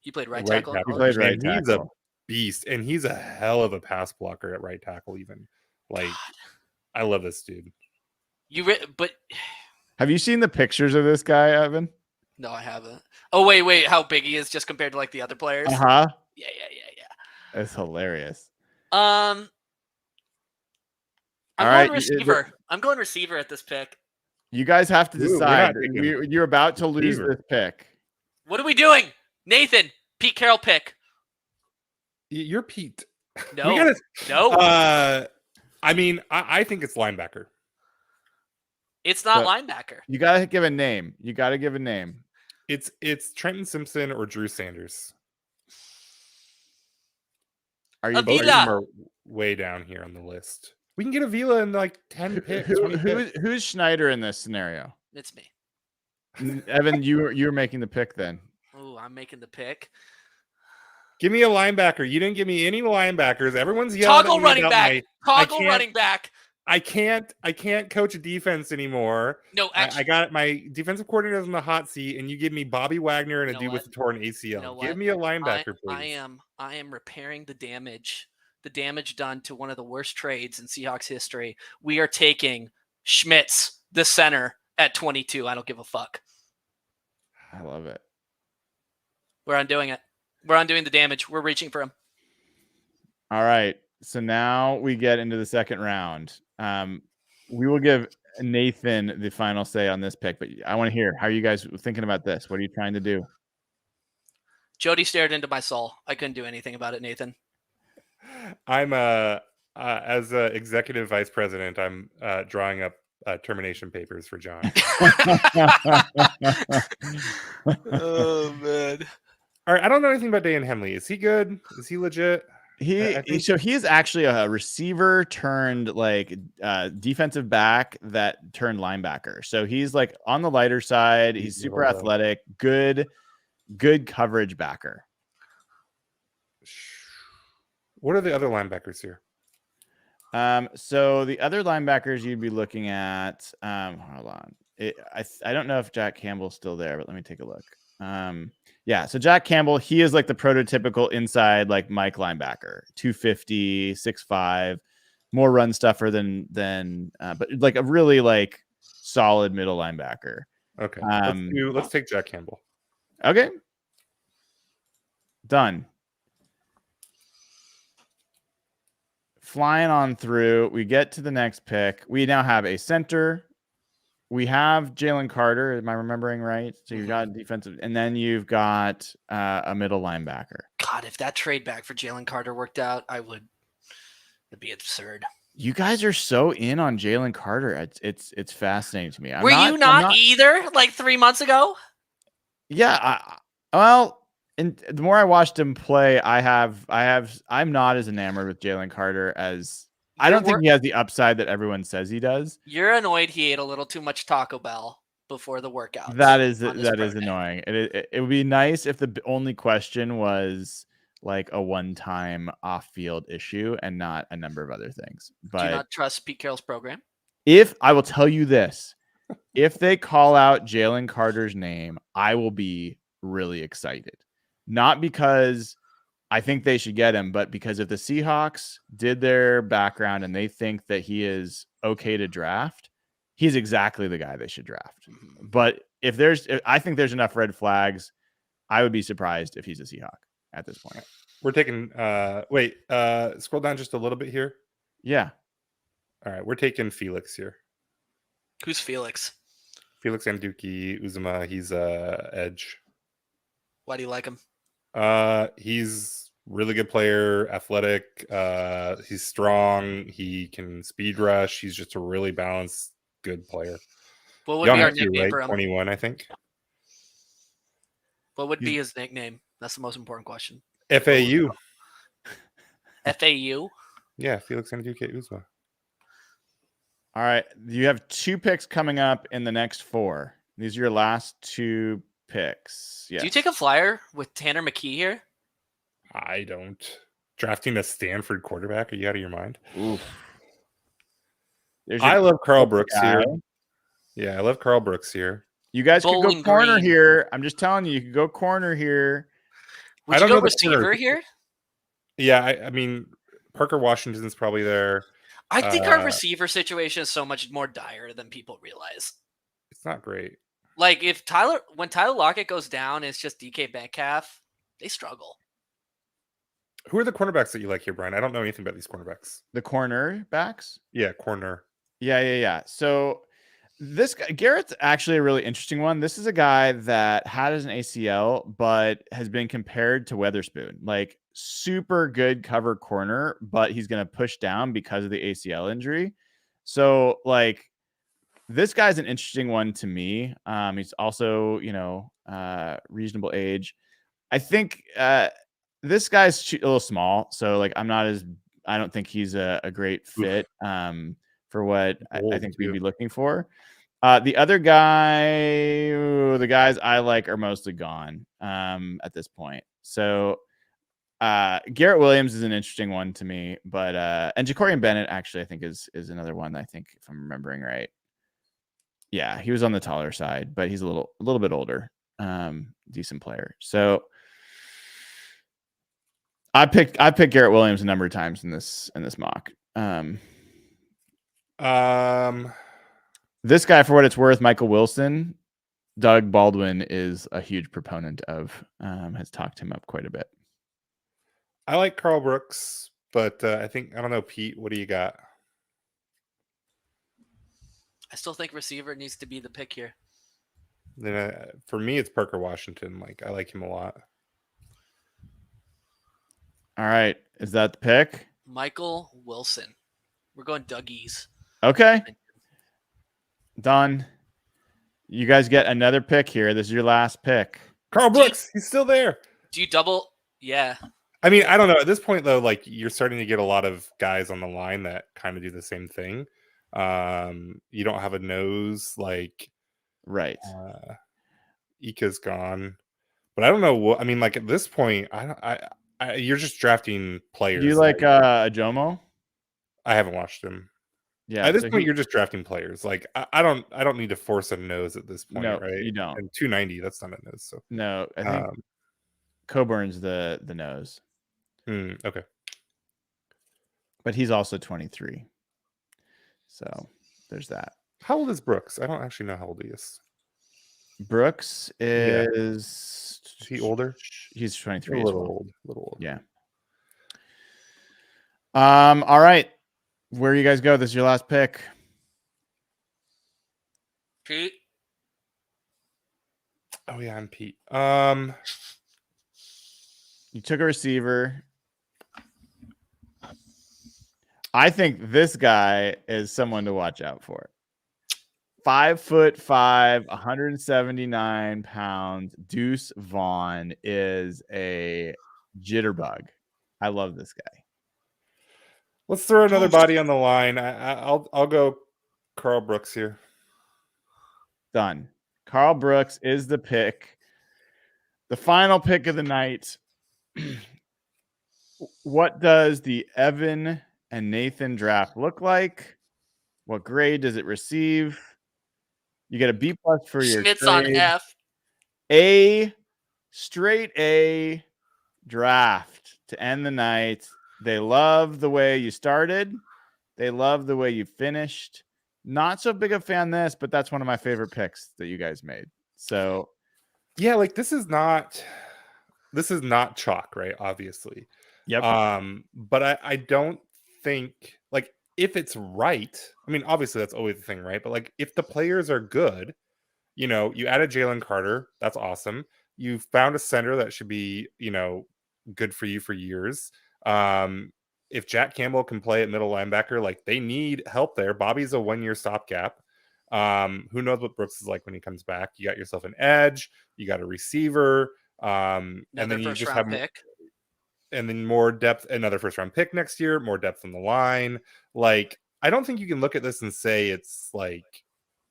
he played right tackle. He played right tackle. He's a beast, and he's a hell of a pass blocker at right tackle. Even like, God. I love this dude. But have you seen the pictures of this guy, Evan? No, I haven't. Oh wait, how big he is just compared to like the other players? Yeah. It's hilarious. I'm going receiver. I'm going receiver at this pick. You guys have to decide. You're about to lose this pick. What are we doing? Nathan, Pete Carroll pick. You're Pete. No. No. I mean, I think it's linebacker. It's not linebacker. You got to give a name. It's Trenton Simpson or Drew Sanders. Are you both are way down here on the list? We can get Avila in like 10 picks. Who's Schneider in this scenario? It's me. Evan, you're making the pick then. Oh, I'm making the pick. Give me a linebacker. You didn't give me any linebackers. Everyone's yelling. Toggle running back. Toggle running back. I can't coach a defense anymore. No, actually, I got my defensive coordinator on the hot seat, and you give me Bobby Wagner and You a know dude with what? a torn ACL. You know Give what? me a linebacker, I please. am repairing the damage done to one of the worst trades in Seahawks history. We are taking Schmitz, the center, at 22. I don't give a fuck. I love it. We're undoing it. We're undoing the damage. We're reaching for him. All right. So now we get into the second round. We will give Nathan the final say on this pick, but I want to hear, how are you guys thinking about this? What are you trying to do? Jody stared into my soul. I couldn't do anything about it, Nathan. I'm as executive vice president, I'm drawing up termination papers for John. Oh man. All right, I don't know anything about Dayna Henley. Is he good? Is he legit? So he is actually a receiver turned like defensive back that turned linebacker. So he's like on the lighter side. He's super athletic, good coverage backer. What are the other linebackers here? So the other linebackers you'd be looking at, hold on. I don't know if Jack Campbell's still there, but let me take a look. Yeah, so Jack Campbell, he is like the prototypical inside like Mike linebacker, 250, 6'5", more run stuffer than but like a really like solid middle linebacker. Okay. Let's take Jack Campbell. Okay. Done. Flying on through, we get to the next pick. We now have a center. We have Jalen Carter. Am I remembering right? So you've got defensive, and then you've got a middle linebacker. God, if that trade back for Jalen Carter worked out, it'd be absurd. You guys are so in on Jalen Carter. It's fascinating to me. Were you not either like 3 months ago? Yeah. And the more I watched him play, I'm not as enamored with Jalen Carter as I don't think he has the upside that everyone says he does. You're annoyed he ate a little too much Taco Bell before the workout. That is annoying. It would be nice if the only question was like a one-time off-field issue and not a number of other things. But do you not trust Pete Carroll's program? If I will tell you this, if they call out Jalen Carter's name, I will be really excited. Not because I think they should get him, but because if the Seahawks did their background and they think that he is okay to draft, he's exactly the guy they should draft. But I think there's enough red flags. I would be surprised if he's a Seahawk at this point. We're taking, scroll down just a little bit here. Yeah. All right. We're taking Felix here. Who's Felix? Felix Anduki Uzuma. He's edge. Why do you like him? He's really good player, athletic. He's strong. He can speed rush. He's just a really balanced, good player. What would be our nickname for him? 21, I think. What would be his nickname? That's the most important question. FAU. FAU? Yeah, Felix Anduki Uzuma. All right. You have 2 picks coming up in the next 4. These are your last 2 picks. Yes. Do you take a flyer with Tanner McKee here? I don't. Drafting a Stanford quarterback? Are you out of your mind? Oof. I love Carl Brooks here. Yeah, I love Carl Brooks here. You guys could go corner here. I'm just telling you, could go corner here. Would you go receiver here? Yeah, I mean, Parker Washington's probably there. I think our receiver situation is so much more dire than people realize. It's not great. Like when Tyler Lockett goes down, it's just DK Metcalf. They struggle. Who are the cornerbacks that you like here, Brian? I don't know anything about these cornerbacks. The cornerbacks? Yeah, corner. Yeah. So this guy, Garrett's actually a really interesting one. This is a guy that had an ACL, but has been compared to Weatherspoon. Like super good cover corner, but he's going to push down because of the ACL injury. So like this guy's an interesting one to me. He's also, reasonable age. I think this guy's a little small. So like I don't think he's a great fit for what I think we'd be looking for. The other guy, the guys I like are mostly gone at this point. So Garrett Williams is an interesting one to me, but and Jacorian Bennett actually I think is another one. I think if I'm remembering right. Yeah, he was on the taller side, but he's a little bit older. Decent player. So I picked Garrett Williams a number of times in this mock. This guy, for what it's worth, Michael Wilson, Doug Baldwin is a huge proponent of. Has talked him up quite a bit. I like Carl Brooks, but I don't know, Pete. What do you got? I still think receiver needs to be the pick here. Then for me, it's Parker Washington. Like I like him a lot. All right, is that the pick? Michael Wilson. We're going Dougie's. Okay, done. You guys get another pick here. This is your last pick. Carl Brooks, he's still there. Do you double? Yeah. I mean, I don't know. At this point, though, like you're starting to get a lot of guys on the line that kind of do the same thing. You don't have a nose like right. Ika's gone, but I don't know what. I mean, like at this point, you're just drafting players. Do you like Ajomo? I haven't watched him. Yeah. At this point, you're just drafting players. Like I don't need to force a nose at this point, no, right? You don't. And 290, that's not a nose. So no, I think Coburn's the nose. Okay. But he's also 23. So there's that. How old is Brooks? I don't actually know how old he is. Brooks is. Is he older? He's 23. A little old. Yeah. All right. Where you guys go? This is your last pick. Pete. Oh yeah, I'm Pete. You took a receiver. I think this guy is someone to watch out for. 5'5", 179 pounds. Deuce Vaughn is a jitterbug. I love this guy. Let's throw another body on the line. I'll go Carl Brooks here. Done. Carl Brooks is the pick. The final pick of the night. What does the Evan and Nathan draft look like? What grade does it receive? You get a B+ for your Schmitz trade. on F. Straight A draft to end the night. They love the way you started. They love the way you finished. Not so big a fan of this, but that's one of my favorite picks that you guys made. So yeah, like this is not chalk, right? Obviously. Yep. But I don't think like if it's right, I mean, obviously that's always the thing, right? But like if the players are good, you added Jalen Carter, that's awesome. You found a center that should be, good for you for years. If Jack Campbell can play at middle linebacker, like they need help there. Bobby's a 1-year stopgap. Who knows what Brooks is like when he comes back? You got yourself an edge, you got a receiver, and then you just have pick. And then more depth, another first-round pick next year, more depth on the line. Like, I don't think you can look at this and say it's like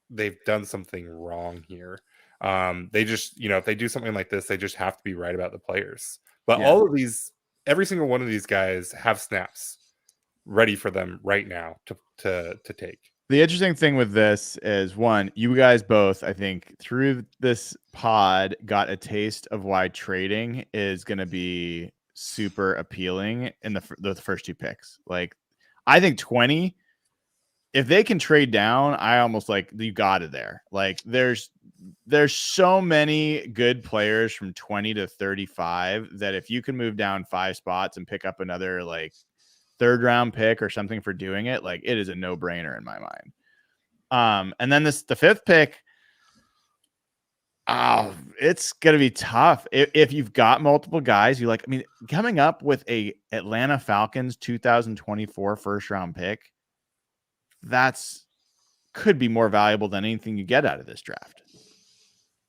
they've done something wrong here. They just, if they do something like this, they just have to be right about the players. But all of these, every single one of these guys have snaps ready for them right now to take. The interesting thing with this is, one, you guys both, I think, through this pod got a taste of why trading is going to be super appealing in the first two picks. Like, I think 20, if they can trade down, I almost like you got it there. Like, there's so many good players from 20 to 35 that if you can move down 5 spots and pick up another like 3rd round pick or something for doing it, like it is a no-brainer in my mind. And then the 5th pick, it's gonna be tough if you've got multiple guys. Coming up with a Atlanta Falcons 2024 first round pick, that's could be more valuable than anything you get out of this draft.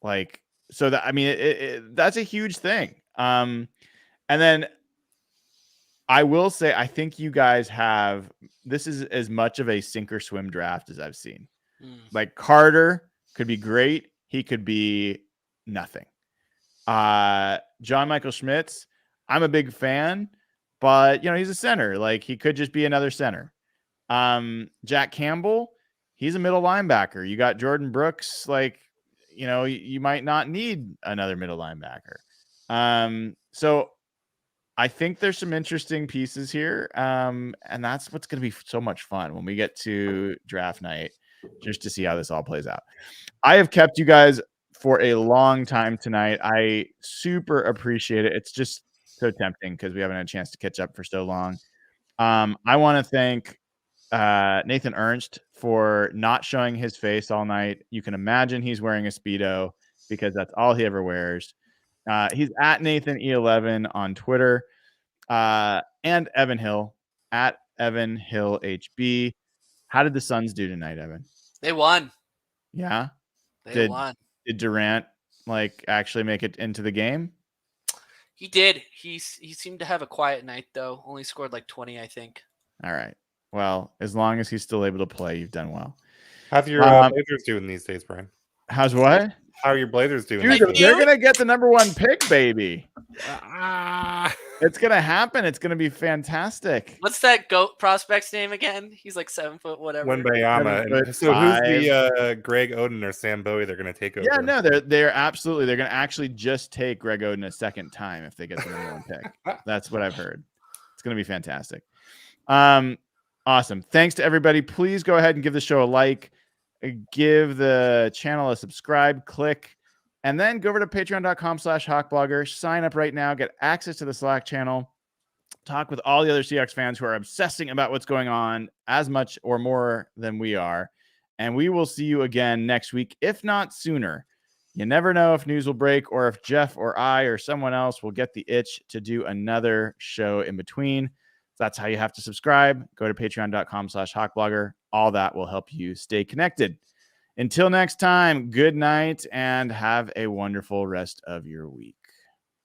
Like, so that, I mean, that's a huge thing. And then I will say, I think you guys have, this is as much of a sink or swim draft as I've seen. Like, Carter could be great. He could be nothing. John Michael Schmitz, I'm a big fan, but he's a center. Like he could just be another center. Jack Campbell, he's a middle linebacker. You got Jordan Brooks. Like, you might not need another middle linebacker. So I think there's some interesting pieces here. And that's what's going to be so much fun when we get to draft night, just to see how this all plays out. I have kept you guys for a long time tonight. I super appreciate it. It's just so tempting because we haven't had a chance to catch up for so long. I want to thank Nathan Ernst for not showing his face all night. You can imagine he's wearing a Speedo because that's all he ever wears. He's at Nathan E11 on Twitter, and Evan Hill at Evan Hill HB. How did the Suns do tonight, Evan? They won. Yeah. They won. Did Durant actually make it into the game? He did. He seemed to have a quiet night though. Only scored like 20, I think. All right. Well, as long as he's still able to play, you've done well. How's your Blazers doing these days, Brian? How's what? How are your Blazers doing? Dude, they're going to get the number 1 pick, baby. It's going to happen. It's going to be fantastic. What's that GOAT prospect's name again? He's like 7 foot whatever. Wembayama. So who's the Greg Oden or Sam Bowie they're going to take over? Yeah, no, they're absolutely. They're going to actually just take Greg Oden a second time if they get the number 1 pick. That's what I've heard. It's going to be fantastic. Awesome. Thanks to everybody. Please go ahead and give the show a like. Give the channel a subscribe, click, and then go over to patreon.com/hawkblogger. Sign up right now. Get access to the Slack channel. Talk with all the other Seahawks fans who are obsessing about what's going on as much or more than we are. And we will see you again next week, if not sooner. You never know if news will break or if Jeff or I or someone else will get the itch to do another show in between. That's how you have to subscribe. Go to patreon.com/hawkblogger. All that will help you stay connected. Until next time, good night and have a wonderful rest of your week.